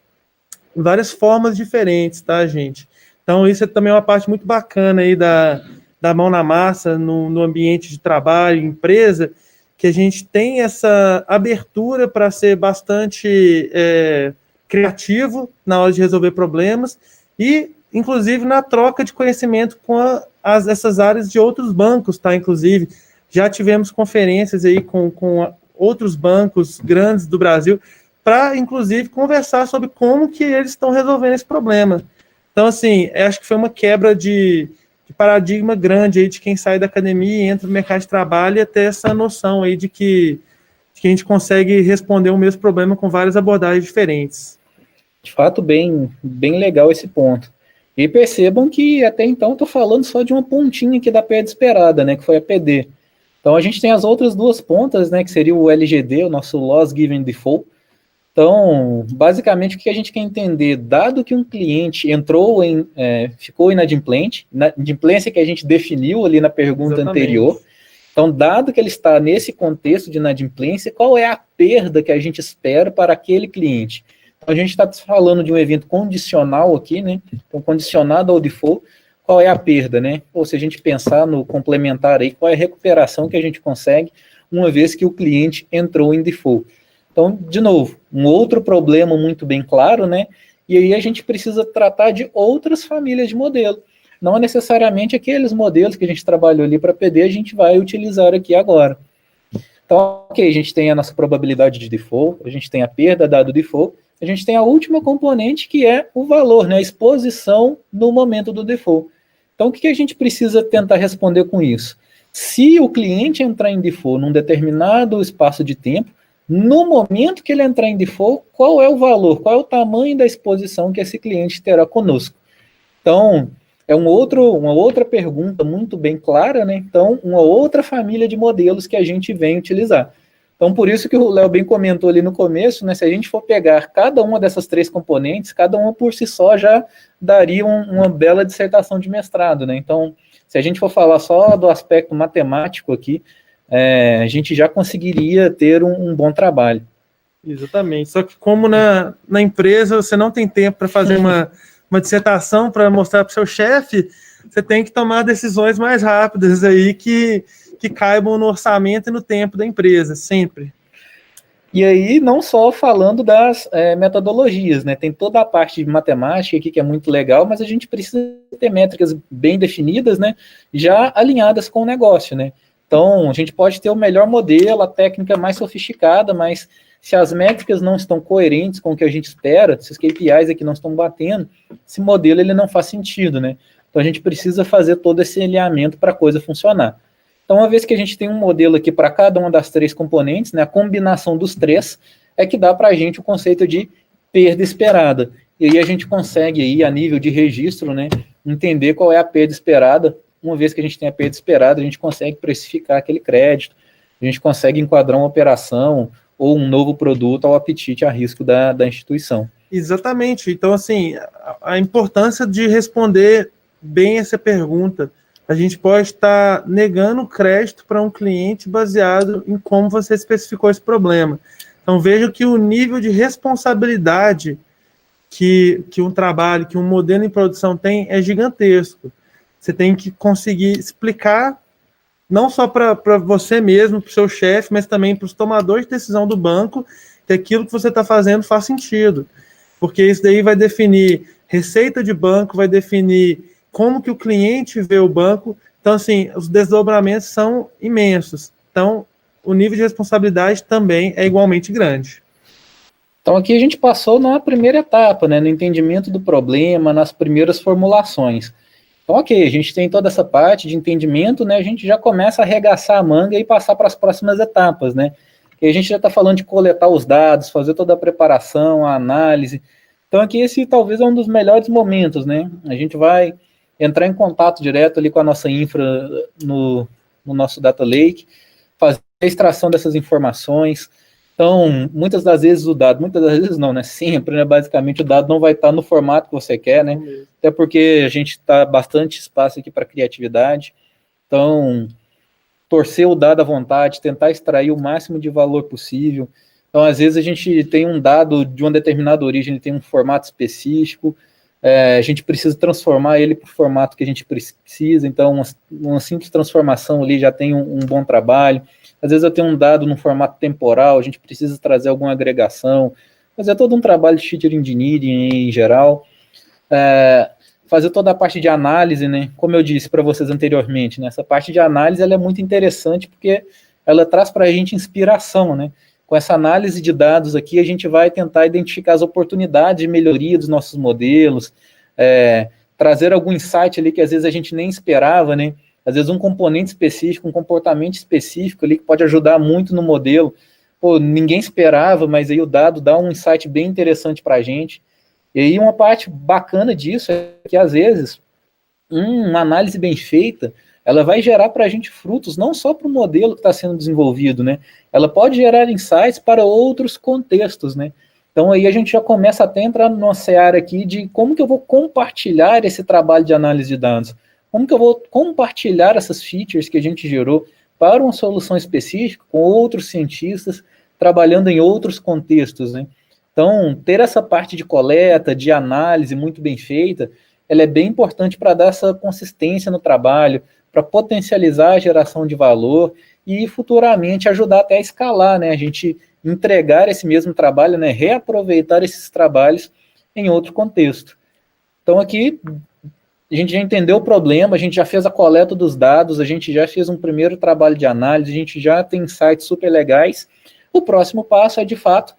formas diferentes, tá, gente? Então, isso também é uma parte muito bacana aí da mão na massa no ambiente de trabalho, empresa, que a gente tem essa abertura para ser bastante criativo na hora de resolver problemas e, inclusive, na troca de conhecimento com essas áreas de outros bancos, tá? Inclusive, já tivemos conferências aí com outros bancos grandes do Brasil para, inclusive, conversar sobre como que eles estão resolvendo esse problema. Então, assim, acho que foi uma quebra de paradigma grande aí de quem sai da academia e entra no mercado de trabalho e ter essa noção aí de que a gente consegue responder o mesmo problema com várias abordagens diferentes. De fato, bem legal esse ponto. E percebam que até então estou falando só de uma pontinha aqui da perda esperada, né, que foi a PD. Então a gente tem as outras duas pontas, né, que seria o LGD, o nosso Loss Given Default. Então, basicamente, o que a gente quer entender, dado que um cliente ficou inadimplente, inadimplência que a gente definiu ali na pergunta anterior, então, dado que ele está nesse contexto de inadimplência, qual é a perda que a gente espera para aquele cliente? Então, a gente está falando de um evento condicional aqui, né? Então, condicionado ao default, qual é a perda, né? Ou se a gente pensar no complementar aí, qual é a recuperação que a gente consegue uma vez que o cliente entrou em default? Então, de novo, um outro problema muito bem claro, né? E aí a gente precisa tratar de outras famílias de modelo. Não necessariamente aqueles modelos que a gente trabalhou ali para PD, a gente vai utilizar aqui agora. Então, ok, a gente tem a nossa probabilidade de default, a gente tem a perda dado default, a gente tem a última componente que é o valor, né? A exposição no momento do default. Então, o que a gente precisa tentar responder com isso? Se o cliente entrar em default num determinado espaço de tempo, no momento que ele entrar em default, qual é o valor, qual é o tamanho da exposição que esse cliente terá conosco? Então, é uma outra pergunta muito bem clara, né? Então, uma outra família de modelos que a gente vem utilizar. Então, por isso que o Léo bem comentou ali no começo, né? Se a gente for pegar cada uma dessas três componentes, cada uma por si só já daria uma bela dissertação de mestrado, né? Então, se a gente for falar só do aspecto matemático aqui, a gente já conseguiria ter um bom trabalho. Exatamente. Só que como na empresa você não tem tempo para fazer uma dissertação para mostrar para o seu chefe, você tem que tomar decisões mais rápidas aí que caibam no orçamento e no tempo da empresa, sempre. E aí, não só falando das metodologias, né? Tem toda a parte de matemática aqui que é muito legal, mas a gente precisa ter métricas bem definidas, né? Já alinhadas com o negócio, né? Então, a gente pode ter o melhor modelo, a técnica mais sofisticada, mas se as métricas não estão coerentes com o que a gente espera, se os KPIs aqui não estão batendo, esse modelo ele não faz sentido, né? Então, a gente precisa fazer todo esse alinhamento para a coisa funcionar. Então, uma vez que a gente tem um modelo aqui para cada uma das três componentes, né, a combinação dos três é que dá para a gente o conceito de perda esperada. E aí a gente consegue, aí, a nível de registro, né, entender qual é a perda esperada. Uma vez que a gente tem a perda esperada, a gente consegue precificar aquele crédito, a gente consegue enquadrar uma operação ou um novo produto ao apetite a risco da instituição. Exatamente. Então, assim, a importância de responder bem essa pergunta. A gente pode estar negando crédito para um cliente baseado em como você especificou esse problema. Então, veja que o nível de responsabilidade que um trabalho, que um modelo em produção tem é gigantesco. Você tem que conseguir explicar, não só para você mesmo, para o seu chefe, mas também para os tomadores de decisão do banco, que aquilo que você está fazendo faz sentido. Porque isso daí vai definir receita de banco, vai definir como que o cliente vê o banco. Então, assim, os desdobramentos são imensos. Então, o nível de responsabilidade também é igualmente grande. Então, aqui a gente passou na primeira etapa, né, no entendimento do problema, nas primeiras formulações. Então, ok, a gente tem toda essa parte de entendimento, né, a gente já começa a arregaçar a manga e passar para as próximas etapas, né, que a gente já está falando de coletar os dados, fazer toda a preparação, a análise. Então, aqui esse talvez é um dos melhores momentos, né, a gente vai entrar em contato direto ali com a nossa infra no nosso Data Lake, fazer a extração dessas informações. Então, muitas das vezes muitas das vezes não, né? Sempre, né? Basicamente, o dado não vai estar no formato que você quer, né? Até porque a gente está bastante espaço aqui para criatividade. Então, torcer o dado à vontade, tentar extrair o máximo de valor possível. Então, às vezes, a gente tem um dado de uma determinada origem, ele tem um formato específico, a gente precisa transformar ele para o formato que a gente precisa, então, uma simples transformação ali já tem um bom trabalho. Às vezes, eu tenho um dado no formato temporal, a gente precisa trazer alguma agregação, mas é todo um trabalho de feature engineering em geral. Fazer toda a parte de análise, né? Como eu disse para vocês anteriormente, né? Essa parte de análise ela é muito interessante porque ela traz para a gente inspiração, né? Com essa análise de dados aqui, a gente vai tentar identificar as oportunidades de melhoria dos nossos modelos, trazer algum insight ali que às vezes a gente nem esperava, né? Às vezes um componente específico, um comportamento específico ali que pode ajudar muito no modelo. Pô, ninguém esperava, mas aí o dado dá um insight bem interessante para a gente. E aí uma parte bacana disso é que, às vezes, uma análise bem feita, ela vai gerar para a gente frutos, não só para o modelo que está sendo desenvolvido, né? Ela pode gerar insights para outros contextos, né? Então aí a gente já começa até a entrar numa seara aqui de como que eu vou compartilhar esse trabalho de análise de dados, como que eu vou compartilhar essas features que a gente gerou para uma solução específica com outros cientistas trabalhando em outros contextos, né? Então, ter essa parte de coleta, de análise muito bem feita, ela é bem importante para dar essa consistência no trabalho, para potencializar a geração de valor e futuramente ajudar até a escalar, né? A gente entregar esse mesmo trabalho, né? Reaproveitar esses trabalhos em outro contexto. Então, aqui, a gente já entendeu o problema, a gente já fez a coleta dos dados, a gente já fez um primeiro trabalho de análise, a gente já tem insights super legais. O próximo passo é, de fato,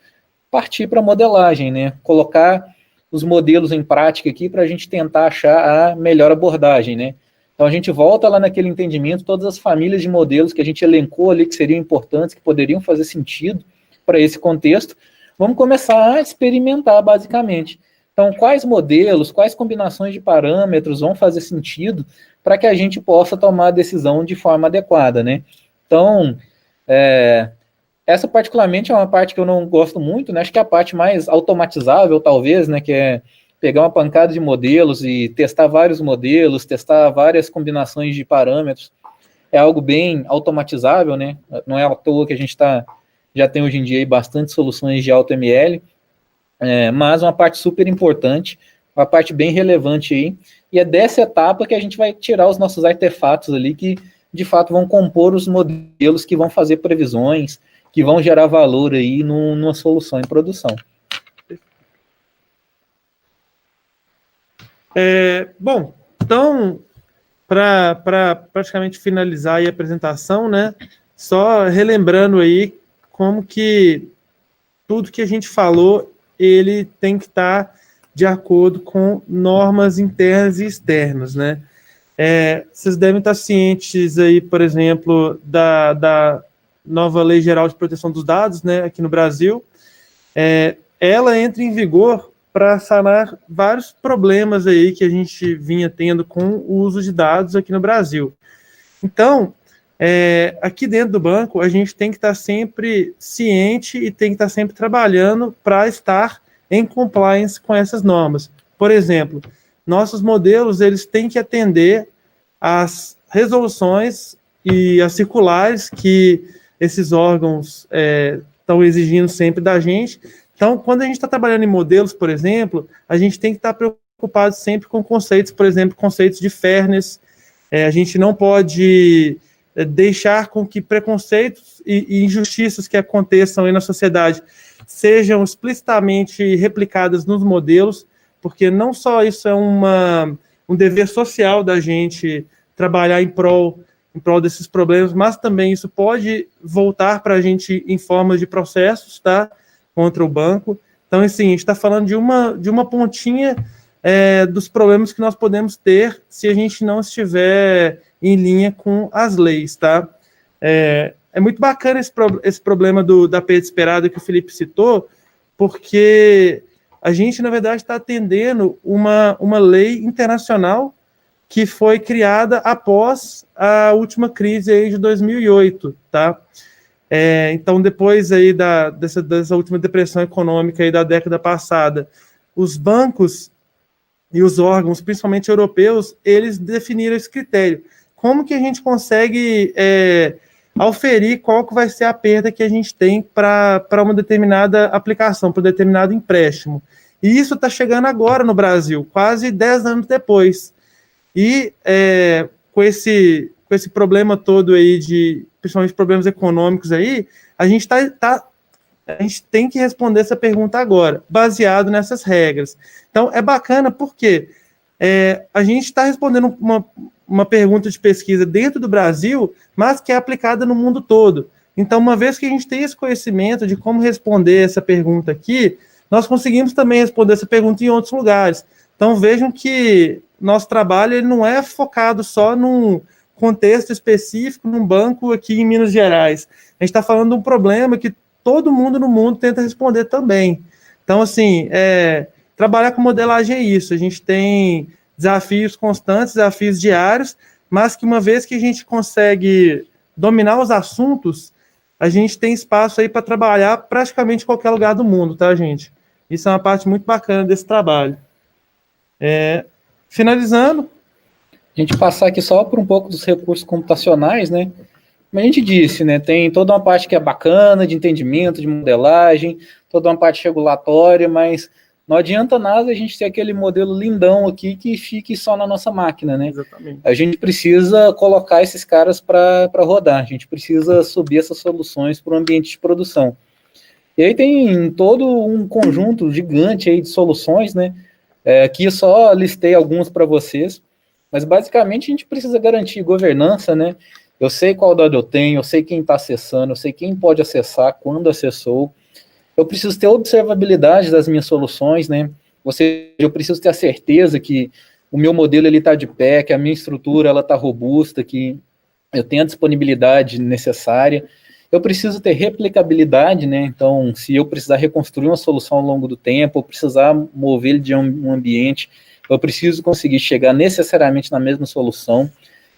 partir para a modelagem, né? Colocar os modelos em prática aqui para a gente tentar achar a melhor abordagem, né? Então a gente volta lá naquele entendimento, todas as famílias de modelos que a gente elencou ali que seriam importantes, que poderiam fazer sentido para esse contexto, vamos começar a experimentar basicamente. Então, quais modelos, quais combinações de parâmetros vão fazer sentido para que a gente possa tomar a decisão de forma adequada, né? Então, essa particularmente é uma parte que eu não gosto muito, né? Acho que é a parte mais automatizável, talvez, né? Que é pegar uma pancada de modelos e testar vários modelos, testar várias combinações de parâmetros. É algo bem automatizável, né? Não é à toa que a gente já tem hoje em dia aí bastante soluções de AutoML, mas uma parte super importante, uma parte bem relevante aí, e é dessa etapa que a gente vai tirar os nossos artefatos ali que, de fato, vão compor os modelos que vão fazer previsões, que vão gerar valor aí numa solução em produção. Bom, então, para praticamente finalizar aí a apresentação, né, só relembrando aí como que tudo que a gente falou, ele tem que estar de acordo com normas internas e externas, né? Vocês devem estar cientes aí, por exemplo, da nova Lei Geral de Proteção dos Dados, né, aqui no Brasil. Ela entra em vigor para sanar vários problemas aí que a gente vinha tendo com o uso de dados aqui no Brasil. Então, aqui dentro do banco, a gente tem que estar sempre ciente e tem que estar sempre trabalhando para estar em compliance com essas normas. Por exemplo, nossos modelos eles têm que atender às resoluções e às circulares que esses órgãos estão exigindo sempre da gente. Então, quando a gente está trabalhando em modelos, por exemplo, a gente tem que estar preocupado sempre com conceitos, por exemplo, conceitos de fairness. A gente não pode deixar com que preconceitos e injustiças que aconteçam aí na sociedade sejam explicitamente replicadas nos modelos, porque não só isso é um dever social da gente trabalhar em prol desses problemas, mas também isso pode voltar para a gente em forma de processos, tá? Contra o banco. Então, assim, a gente está falando de uma pontinha dos problemas que nós podemos ter se a gente não estiver em linha com as leis, tá? É muito bacana esse problema da perda esperada que o Felipe citou, porque a gente, na verdade, está atendendo uma lei internacional que foi criada após a última crise aí de 2008, tá? Então, depois aí dessa última depressão econômica aí da década passada, os bancos e os órgãos, principalmente europeus, eles definiram esse critério. Como que a gente consegue auferir qual que vai ser a perda que a gente tem para uma determinada aplicação, para um determinado empréstimo? E isso está chegando agora no Brasil, quase 10 anos depois. E com esse problema todo aí, principalmente problemas econômicos aí, a gente tem que responder essa pergunta agora, baseado nessas regras. Então, é bacana porque a gente está respondendo uma pergunta de pesquisa dentro do Brasil, mas que é aplicada no mundo todo. Então, uma vez que a gente tem esse conhecimento de como responder essa pergunta aqui, nós conseguimos também responder essa pergunta em outros lugares. Então, vejam que nosso trabalho ele não é focado só num contexto específico, num banco aqui em Minas Gerais. A gente está falando de um problema que todo mundo no mundo tenta responder também. Então, assim, trabalhar com modelagem é isso. A gente tem desafios constantes, desafios diários, mas que uma vez que a gente consegue dominar os assuntos, a gente tem espaço aí para trabalhar praticamente em qualquer lugar do mundo, tá, gente? Isso é uma parte muito bacana desse trabalho. Finalizando. A gente passar aqui só por um pouco dos recursos computacionais, né? Como a gente disse, né? Tem toda uma parte que é bacana, de entendimento, de modelagem, toda uma parte regulatória, mas não adianta nada a gente ter aquele modelo lindão aqui que fique só na nossa máquina, né? Exatamente. A gente precisa colocar esses caras para rodar, a gente precisa subir essas soluções para o ambiente de produção. E aí tem todo um conjunto gigante aí de soluções, né? Aqui eu só listei alguns para vocês, mas basicamente a gente precisa garantir governança, né? Eu sei qual dado eu tenho, eu sei quem está acessando, eu sei quem pode acessar, quando acessou. Eu preciso ter observabilidade das minhas soluções, né? Ou seja, eu preciso ter a certeza que o meu modelo está de pé, que a minha estrutura está robusta, que eu tenho a disponibilidade necessária. Eu preciso ter replicabilidade, né? Então, se eu precisar reconstruir uma solução ao longo do tempo, eu precisar mover ele de um ambiente, eu preciso conseguir chegar necessariamente na mesma solução,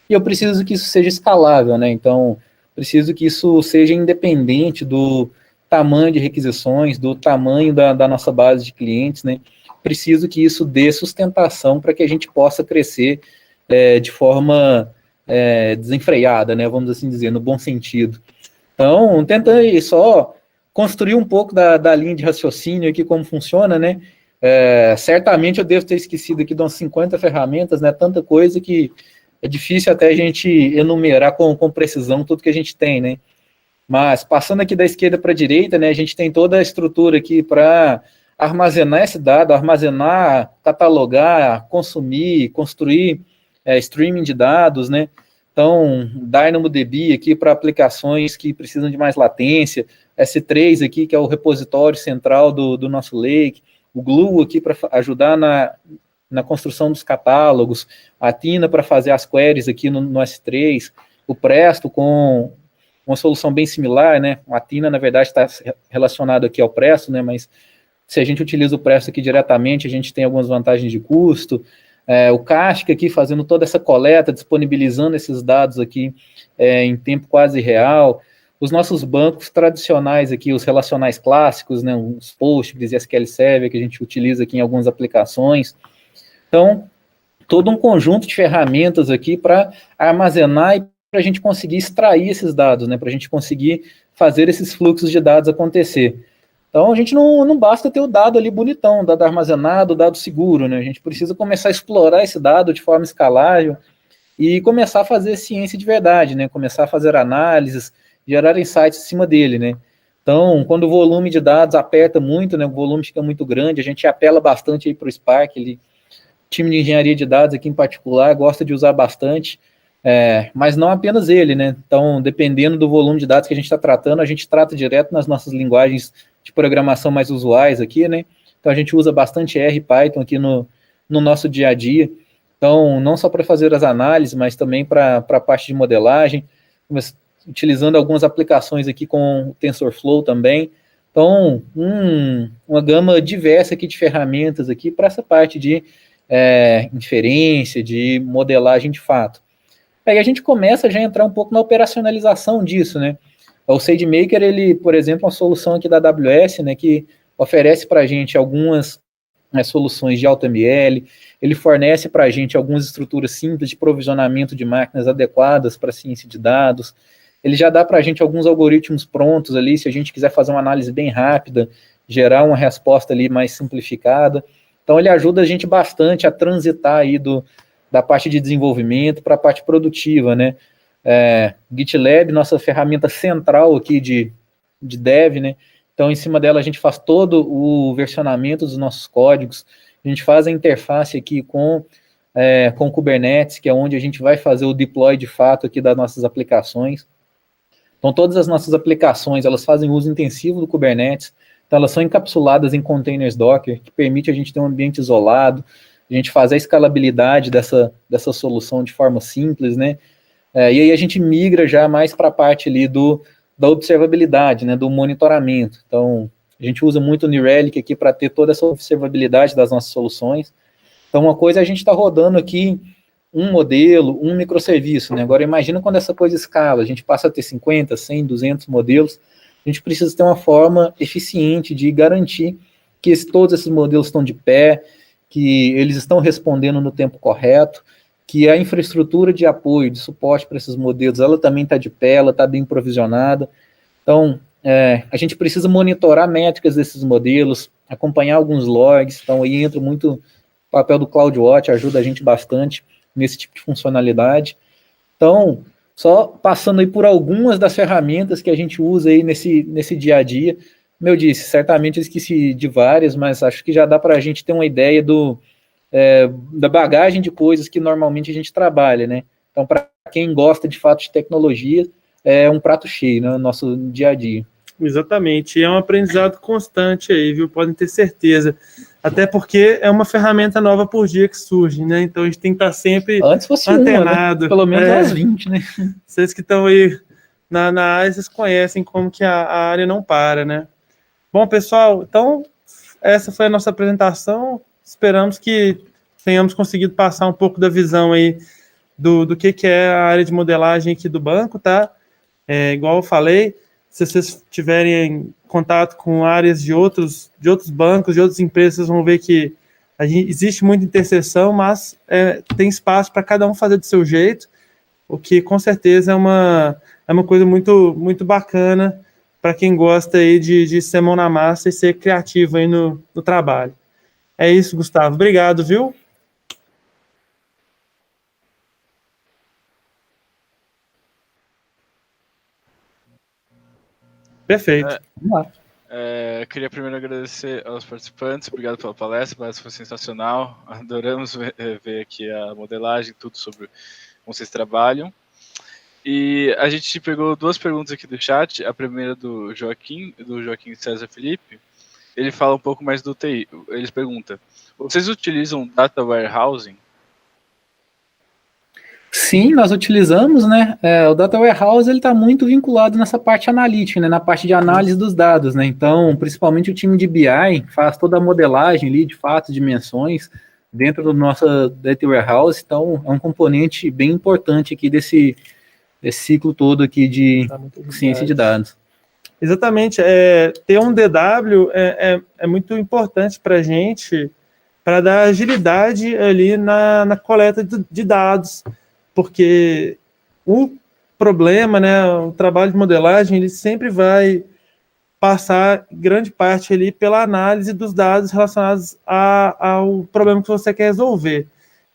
e eu preciso que isso seja escalável, né? Então, preciso que isso seja independente do tamanho de requisições, do tamanho da nossa base de clientes, né? Preciso que isso dê sustentação para que a gente possa crescer de forma desenfreada, né? Vamos assim dizer, no bom sentido. Então, tenta aí só construir um pouco da linha de raciocínio aqui, como funciona, né? Certamente eu devo ter esquecido aqui de umas 50 ferramentas, né? Tanta coisa que é difícil até a gente enumerar com precisão tudo que a gente tem, né? Mas, passando aqui da esquerda para a direita, né, a gente tem toda a estrutura aqui para armazenar esse dado, armazenar, catalogar, consumir, construir streaming de dados, né? Então, DynamoDB aqui para aplicações que precisam de mais latência, S3 aqui, que é o repositório central do nosso Lake, o Glue aqui para ajudar na construção dos catálogos, a Tina para fazer as queries aqui no S3, o Presto com uma solução bem similar, né? A Tina, na verdade, está relacionado aqui ao Presto, né? Mas se a gente utiliza o Presto aqui diretamente, a gente tem algumas vantagens de custo. O Kafka aqui fazendo toda essa coleta, disponibilizando esses dados aqui em tempo quase real. Os nossos bancos tradicionais aqui, os relacionais clássicos, né? Os Postgres e SQL Server, que a gente utiliza aqui em algumas aplicações. Então, todo um conjunto de ferramentas aqui para armazenar e para a gente conseguir extrair esses dados, né, para a gente conseguir fazer esses fluxos de dados acontecer. Então, a gente não basta ter o dado ali bonitão, o dado armazenado, o dado seguro, né, a gente precisa começar a explorar esse dado de forma escalável e começar a fazer ciência de verdade, né, começar a fazer análises, gerar insights em cima dele, né. Então, quando o volume de dados aperta muito, né, o volume fica muito grande, a gente apela bastante para o Spark, o time de engenharia de dados aqui em particular gosta de usar bastante, mas não apenas ele, né? Então, dependendo do volume de dados que a gente está tratando, a gente trata direto nas nossas linguagens de programação mais usuais aqui, né? Então, a gente usa bastante R e Python aqui no nosso dia a dia. Então, não só para fazer as análises, mas também para a parte de modelagem, utilizando algumas aplicações aqui com o TensorFlow também. Então, uma gama diversa aqui de ferramentas aqui para essa parte de inferência, de modelagem de fato. Aí a gente começa já a entrar um pouco na operacionalização disso, né? O SageMaker, ele, por exemplo, é uma solução aqui da AWS, né, que oferece para a gente algumas soluções de AutoML, ele fornece para a gente algumas estruturas simples de provisionamento de máquinas adequadas para ciência de dados, ele já dá para a gente alguns algoritmos prontos ali, se a gente quiser fazer uma análise bem rápida, gerar uma resposta ali mais simplificada. Então, ele ajuda a gente bastante a transitar aí da parte de desenvolvimento para a parte produtiva, né? GitLab, nossa ferramenta central aqui de dev, né? Então, em cima dela, a gente faz todo o versionamento dos nossos códigos, a gente faz a interface aqui com o Kubernetes, que é onde a gente vai fazer o deploy de fato aqui das nossas aplicações. Então, todas as nossas aplicações, elas fazem uso intensivo do Kubernetes, então elas são encapsuladas em containers Docker, que permite a gente ter um ambiente isolado, a gente fazer a escalabilidade dessa solução de forma simples, né? E aí a gente migra já mais para a parte ali da observabilidade, né, do monitoramento. Então, a gente usa muito o New Relic aqui para ter toda essa observabilidade das nossas soluções. Então, uma coisa é a gente está rodando aqui um modelo, um microserviço, né? Agora, imagina quando essa coisa escala, a gente passa a ter 50, 100, 200 modelos, a gente precisa ter uma forma eficiente de garantir que todos esses modelos estão de pé, que eles estão respondendo no tempo correto, que a infraestrutura de apoio, de suporte para esses modelos, ela também está de pé, ela está bem provisionada. Então, a gente precisa monitorar métricas desses modelos, acompanhar alguns logs, então aí entra muito o papel do CloudWatch, ajuda a gente bastante nesse tipo de funcionalidade. Então, só passando aí por algumas das ferramentas que a gente usa aí nesse dia a dia. Como eu disse, certamente eu esqueci de várias, mas acho que já dá para a gente ter uma ideia da bagagem de coisas que normalmente a gente trabalha, né? Então, para quem gosta de fato de tecnologia, é um prato cheio, né, no nosso dia a dia. Exatamente, é um aprendizado constante aí, viu? Podem ter certeza. Até porque é uma ferramenta nova por dia que surge, né? Então a gente tem que estar sempre antes fosse antenado. Uma, né? Pelo menos umas 20, né? Vocês que estão aí na área, vocês conhecem como que a área não para, né? Bom, pessoal, então essa foi a nossa apresentação. Esperamos que tenhamos conseguido passar um pouco da visão aí do que é a área de modelagem aqui do banco, tá? Igual eu falei, se vocês tiverem contato com áreas de outros bancos, de outras empresas, vocês vão ver que existe muita interseção, mas tem espaço para cada um fazer do seu jeito, o que com certeza é uma coisa muito, muito bacana para quem gosta aí de ser mão na massa e ser criativo aí no trabalho. É isso, Gustavo. Obrigado, viu? Perfeito. Vamos lá. Queria primeiro agradecer aos participantes, obrigado pela palestra, a palestra foi sensacional, adoramos ver aqui a modelagem, tudo sobre como vocês trabalham. E a gente pegou duas perguntas aqui do chat, a primeira do Joaquim César Felipe, ele fala um pouco mais do TI, ele pergunta, vocês utilizam Data Warehousing? Sim, nós utilizamos, né? O Data Warehouse ele está muito vinculado nessa parte analítica, né? Na parte de análise dos dados, né? Então, principalmente o time de BI faz toda a modelagem ali de fato, dimensões dentro do nosso Data Warehouse. Então, é um componente bem importante aqui desse ciclo todo aqui de ciência de dados. Exatamente. Ter um DW é muito importante para a gente, para dar agilidade ali na coleta de dados, porque o problema, né, o trabalho de modelagem, ele sempre vai passar grande parte ali pela análise dos dados relacionados ao problema que você quer resolver.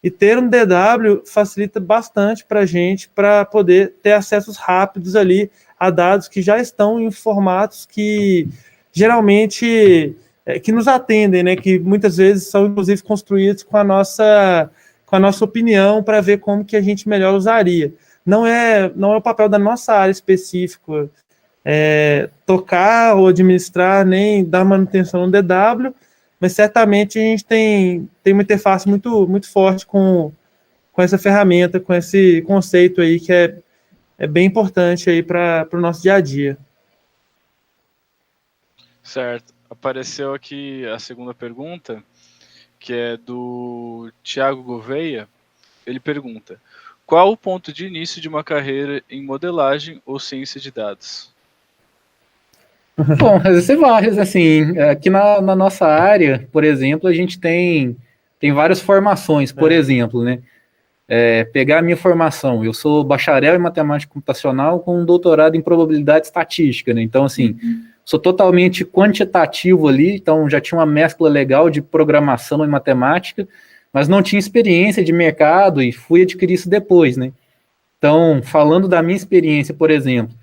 E ter um DW facilita bastante para a gente para poder ter acessos rápidos ali a dados que já estão em formatos que geralmente que nos atendem, né? Que muitas vezes são inclusive construídos com a nossa opinião para ver como que a gente melhor usaria. Não é o papel da nossa área específica tocar ou administrar, nem dar manutenção no DW, mas certamente a gente tem uma interface muito, muito forte com essa ferramenta, com esse conceito aí que é bem importante aí para o nosso dia a dia. Certo. Apareceu aqui a segunda pergunta, que é do Thiago Gouveia. Ele pergunta: qual o ponto de início de uma carreira em modelagem ou ciência de dados? Bom, existem vários, assim, aqui na nossa área, por exemplo, a gente tem várias formações, por exemplo, né? Pegar a minha formação, eu sou bacharel em matemática computacional com um doutorado em probabilidade estatística, né? Então, assim, sou totalmente quantitativo ali, então já tinha uma mescla legal de programação e matemática, mas não tinha experiência de mercado e fui adquirir isso depois, né? Então, falando da minha experiência, por exemplo,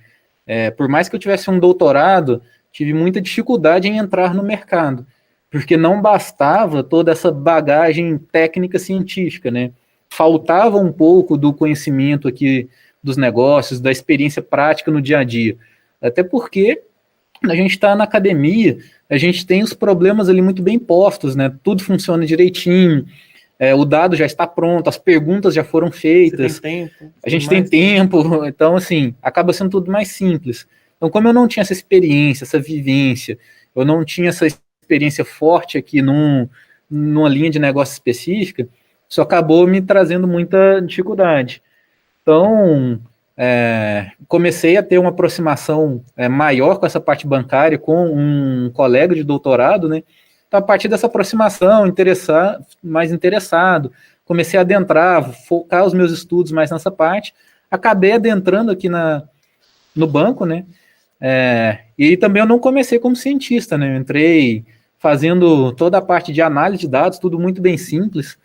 por mais que eu tivesse um doutorado, tive muita dificuldade em entrar no mercado, porque não bastava toda essa bagagem técnica científica, né? Faltava um pouco do conhecimento aqui dos negócios, da experiência prática no dia a dia. Até porque a gente está na academia, a gente tem os problemas ali muito bem postos, né? Tudo funciona direitinho, o dado já está pronto, as perguntas já foram feitas, a gente tem tempo, então, assim, acaba sendo tudo mais simples. Então, como eu não tinha essa experiência, essa vivência, eu não tinha essa experiência forte aqui numa linha de negócio específica, isso acabou me trazendo muita dificuldade. Então, comecei a ter uma aproximação maior com essa parte bancária, com um colega de doutorado, né? Então, a partir dessa aproximação, mais interessado, comecei a adentrar, focar os meus estudos mais nessa parte, acabei adentrando aqui no banco, né? E também eu não comecei como cientista, né? Eu entrei fazendo toda a parte de análise de dados, tudo muito bem simples.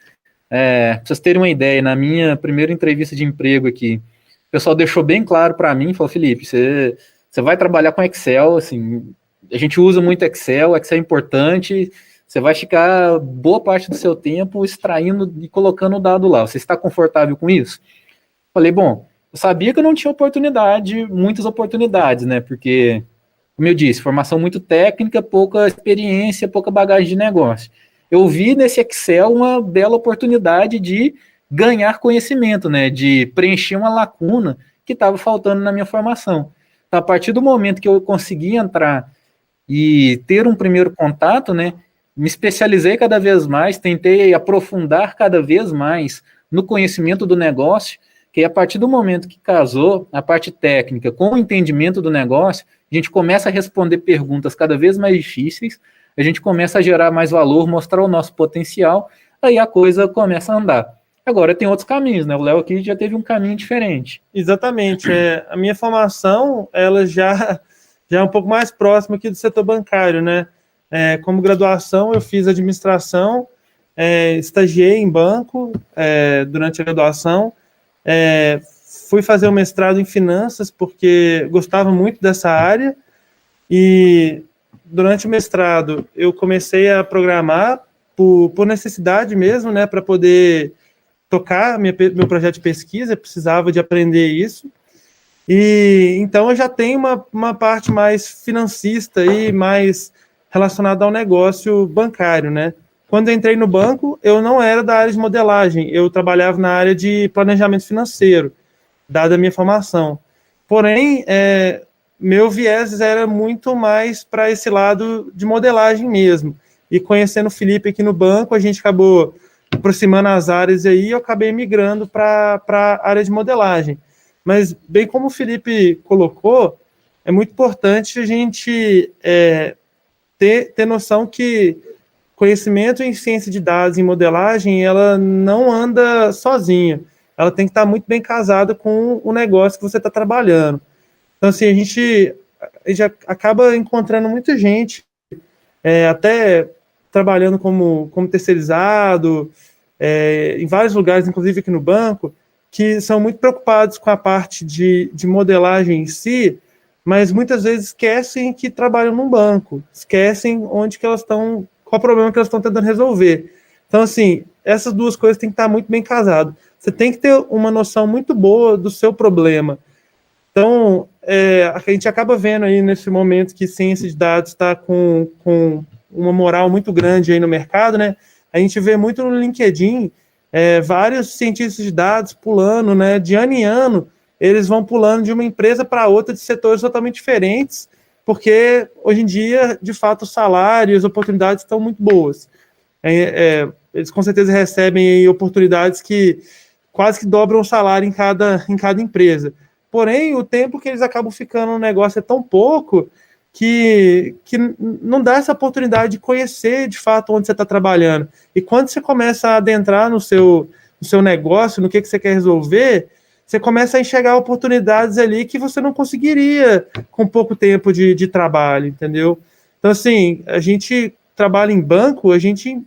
Para vocês terem uma ideia, na minha primeira entrevista de emprego aqui, o pessoal deixou bem claro para mim, falou: Felipe, você vai trabalhar com Excel, assim, a gente usa muito Excel é importante, você vai ficar boa parte do seu tempo extraindo e colocando o dado lá, você está confortável com isso? Falei, bom, eu sabia que eu não tinha muitas oportunidades, né, porque, como eu disse, formação muito técnica, pouca experiência, pouca bagagem de negócio. Eu vi nesse Excel uma bela oportunidade de ganhar conhecimento, né, de preencher uma lacuna que estava faltando na minha formação. Então, a partir do momento que eu consegui entrar e ter um primeiro contato, né, me especializei cada vez mais, tentei aprofundar cada vez mais no conhecimento do negócio, que a partir do momento que casou a parte técnica com o entendimento do negócio, a gente começa a responder perguntas cada vez mais difíceis, a gente começa a gerar mais valor, mostrar o nosso potencial, aí a coisa começa a andar. Agora tem outros caminhos, né? O Léo aqui já teve um caminho diferente. Exatamente. A minha formação, ela já é um pouco mais próxima aqui do setor bancário, né? Como graduação, eu fiz administração, estagiei em banco durante a graduação, fui fazer um mestrado em finanças porque gostava muito dessa área e durante o mestrado eu comecei a programar por necessidade mesmo, né? Para poder tocar meu projeto de pesquisa, precisava de aprender isso. E então eu já tenho uma parte mais financista e mais relacionada ao negócio bancário, né? Quando eu entrei no banco, eu não era da área de modelagem, eu trabalhava na área de planejamento financeiro, dada a minha formação. Porém, meu viés era muito mais para esse lado de modelagem mesmo. E conhecendo o Felipe aqui no banco, a gente acabou aproximando as áreas aí, eu acabei migrando para a área de modelagem. Mas, bem como o Felipe colocou, é muito importante a gente ter noção que conhecimento em ciência de dados e modelagem, ela não anda sozinha. Ela tem que estar muito bem casada com o negócio que você está trabalhando. Então, assim, a gente acaba encontrando muita gente, até trabalhando como terceirizado, em vários lugares, inclusive aqui no banco, que são muito preocupados com a parte de modelagem em si, mas muitas vezes esquecem que trabalham num banco, esquecem onde que elas estão, qual o problema que elas estão tentando resolver. Então, assim, essas duas coisas têm que estar muito bem casadas. Você tem que ter uma noção muito boa do seu problema. Então, a gente acaba vendo aí nesse momento que ciência de dados está com uma moral muito grande aí no mercado, né? A gente vê muito no LinkedIn vários cientistas de dados pulando, né? De ano em ano, eles vão pulando de uma empresa para outra de setores totalmente diferentes, porque hoje em dia, de fato, o salário e as oportunidades estão muito boas. eles com certeza recebem oportunidades que quase que dobram o salário em cada empresa. Porém, o tempo que eles acabam ficando no negócio é tão pouco que não dá essa oportunidade de conhecer de fato onde você está trabalhando. E quando você começa a adentrar no seu negócio, no que você quer resolver, você começa a enxergar oportunidades ali que você não conseguiria com pouco tempo de trabalho, entendeu? Então, assim, a gente trabalha em banco, a gente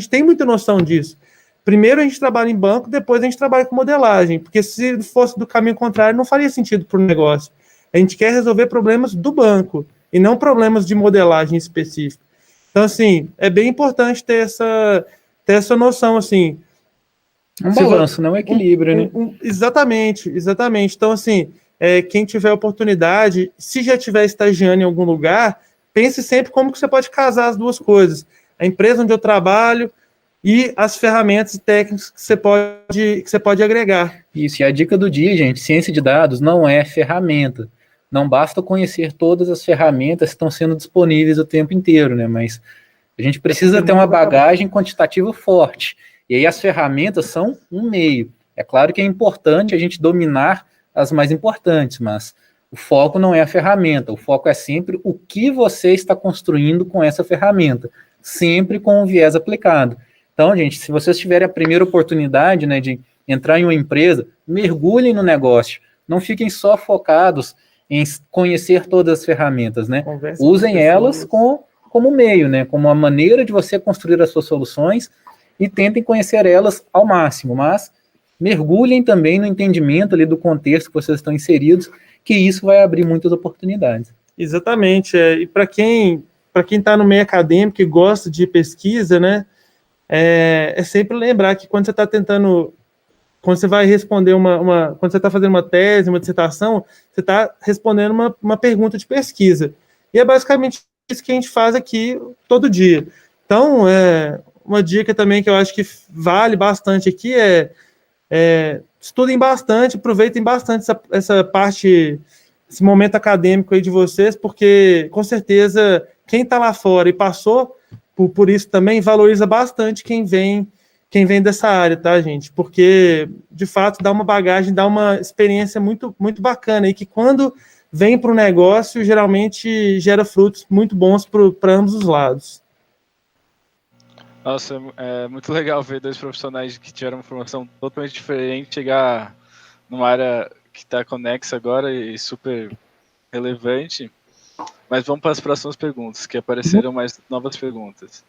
tem muita noção disso. Primeiro a gente trabalha em banco, depois a gente trabalha com modelagem, porque se fosse do caminho contrário, não faria sentido para o negócio. A gente quer resolver problemas do banco, e não problemas de modelagem específica. Então, assim, é bem importante ter essa noção, assim. Um balanço, não um equilíbrio, né? Exatamente. Então, assim, quem tiver oportunidade, se já estiver estagiando em algum lugar, pense sempre como que você pode casar as duas coisas. A empresa onde eu trabalho e as ferramentas e técnicas que você pode agregar. Isso, e a dica do dia, gente, ciência de dados não é ferramenta. Não basta conhecer todas as ferramentas que estão sendo disponíveis o tempo inteiro, né? Mas a gente precisa ter uma bagagem quantitativa forte. E aí as ferramentas são um meio. É claro que é importante a gente dominar as mais importantes, mas o foco não é a ferramenta. O foco é sempre o que você está construindo com essa ferramenta, sempre com um viés aplicado. Então, gente, se vocês tiverem a primeira oportunidade, né, de entrar em uma empresa, mergulhem no negócio. Não fiquem só focados em conhecer todas as ferramentas, né? Usem elas como meio, né? Como uma maneira de você construir as suas soluções e tentem conhecer elas ao máximo, mas mergulhem também no entendimento ali do contexto que vocês estão inseridos, que isso vai abrir muitas oportunidades. Exatamente. E para quem está no meio acadêmico e gosta de pesquisa, né? É sempre lembrar que quando você está tentando... Quando você vai responder quando você está fazendo uma tese, uma dissertação, você está respondendo uma pergunta de pesquisa. E é basicamente isso que a gente faz aqui todo dia. Então, uma dica também que eu acho que vale bastante aqui estudem bastante, aproveitem bastante essa parte, esse momento acadêmico aí de vocês, porque, com certeza, quem está lá fora e passou por isso também, valoriza bastante quem vem dessa área, tá, gente? Porque, de fato, dá uma bagagem, dá uma experiência muito, muito bacana e que quando vem para o negócio, geralmente gera frutos muito bons para ambos os lados. Nossa, é muito legal ver dois profissionais que tiveram uma formação totalmente diferente chegar numa área que está conexa agora e super relevante. Mas vamos para as próximas perguntas, que apareceram mais novas perguntas.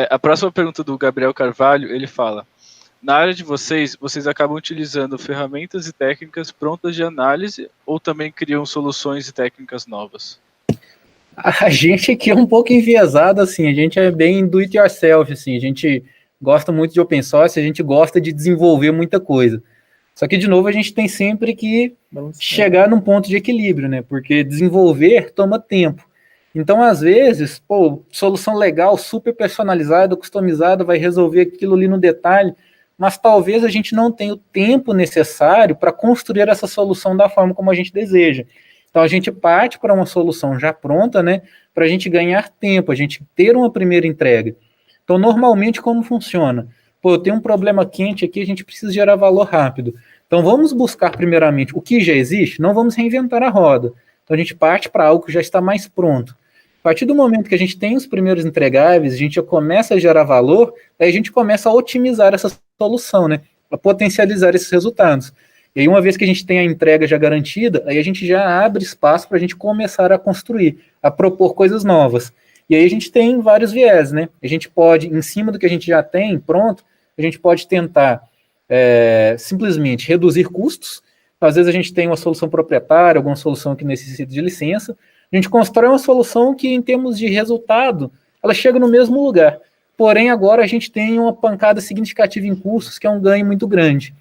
A próxima pergunta do Gabriel Carvalho, ele fala: na área de vocês acabam utilizando ferramentas e técnicas prontas de análise ou também criam soluções e técnicas novas? A gente aqui é um pouco enviesado, assim, a gente é bem do it yourself, assim, a gente gosta muito de open source, a gente gosta de desenvolver muita coisa. Só que, de novo, a gente tem sempre que chegar num ponto de equilíbrio, né? Porque desenvolver toma tempo. Então, às vezes, solução legal, super personalizada, customizada, vai resolver aquilo ali no detalhe, mas talvez a gente não tenha o tempo necessário para construir essa solução da forma como a gente deseja. Então, a gente parte para uma solução já pronta, né, para a gente ganhar tempo, a gente ter uma primeira entrega. Então, normalmente, como funciona? Eu tenho um problema quente aqui, a gente precisa gerar valor rápido. Então, vamos buscar primeiramente o que já existe, não vamos reinventar a roda. Então, a gente parte para algo que já está mais pronto. A partir do momento que a gente tem os primeiros entregáveis, a gente já começa a gerar valor, aí a gente começa a otimizar essa solução, né, para potencializar esses resultados. E aí, uma vez que a gente tem a entrega já garantida, aí a gente já abre espaço para a gente começar a construir, a propor coisas novas. E aí a gente tem vários viés, né? A gente pode, em cima do que a gente já tem pronto, a gente pode tentar simplesmente reduzir custos. Às vezes a gente tem uma solução proprietária, alguma solução que necessita de licença. A gente constrói uma solução que, em termos de resultado, ela chega no mesmo lugar. Porém, agora a gente tem uma pancada significativa em custos, que é um ganho muito grande.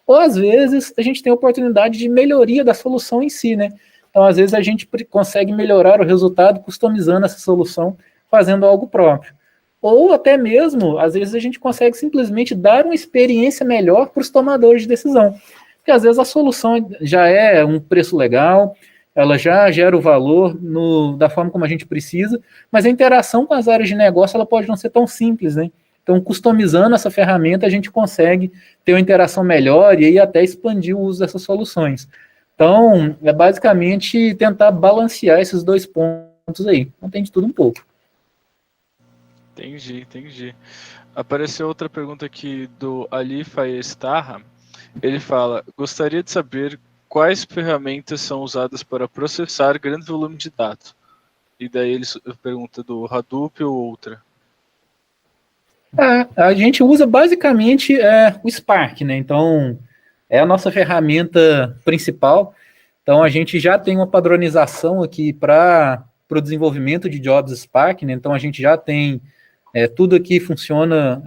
Ou, às vezes, a gente tem a oportunidade de melhoria da solução em si, né? Então, às vezes, a gente consegue melhorar o resultado customizando essa solução, fazendo algo próprio. Ou até mesmo, às vezes, a gente consegue simplesmente dar uma experiência melhor para os tomadores de decisão. Porque, às vezes, a solução já é um preço legal, ela já gera o valor da forma como a gente precisa, mas a interação com as áreas de negócio ela pode não ser tão simples, né? Então, customizando essa ferramenta, a gente consegue ter uma interação melhor e aí até expandir o uso dessas soluções. Então, é basicamente tentar balancear esses dois pontos aí. Então, tem de tudo um pouco. Entendi. Apareceu outra pergunta aqui do Ali Faestarra. Ele fala, gostaria de saber quais ferramentas são usadas para processar grande volume de dados. E daí ele pergunta do Hadoop ou outra. A gente usa basicamente o Spark, né? Então, é a nossa ferramenta principal. Então, a gente já tem uma padronização aqui para o desenvolvimento de jobs Spark, né? Então, a gente já tem tudo aqui funciona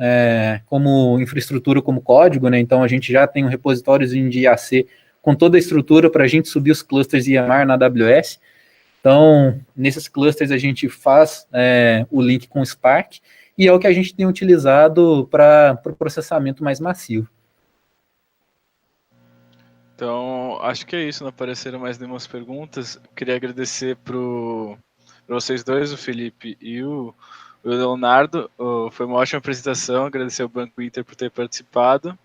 como infraestrutura, como código, né? Então, a gente já tem um repositóriozinho de IAC com toda a estrutura para a gente subir os clusters EMR na AWS. Então, nesses clusters a gente faz o link com o Spark, e é o que a gente tem utilizado para o processamento mais massivo. Então, acho que é isso, não apareceram mais nenhumas perguntas. Queria agradecer para vocês dois, o Felipe e o Leonardo. Foi uma ótima apresentação, agradecer ao Banco Inter por ter participado.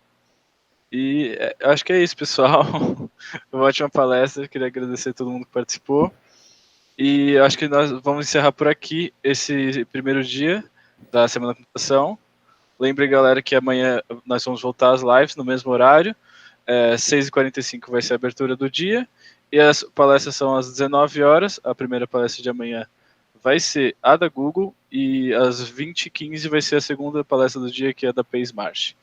E acho que é isso, pessoal. Uma ótima palestra, queria agradecer a todo mundo que participou. E acho que nós vamos encerrar por aqui esse primeiro dia da Semana da Computação. Lembre, galera, que amanhã nós vamos voltar às lives no mesmo horário. 6h45 vai ser a abertura do dia. E as palestras são às 19 horas. A primeira palestra de amanhã vai ser a da Google. E às 20h15 vai ser a segunda palestra do dia, que é da PaceMarch.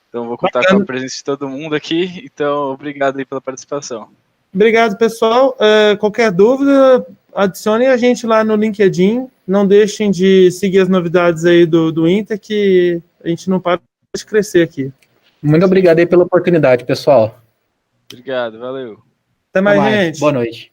Então, vou contar com a presença de todo mundo aqui. Então, obrigado aí pela participação. Obrigado, pessoal. Qualquer dúvida, adicionem a gente lá no LinkedIn. Não deixem de seguir as novidades aí do Inter, que a gente não para de crescer aqui. Muito obrigado aí pela oportunidade, pessoal. Obrigado, valeu. Até mais, gente. Boa noite.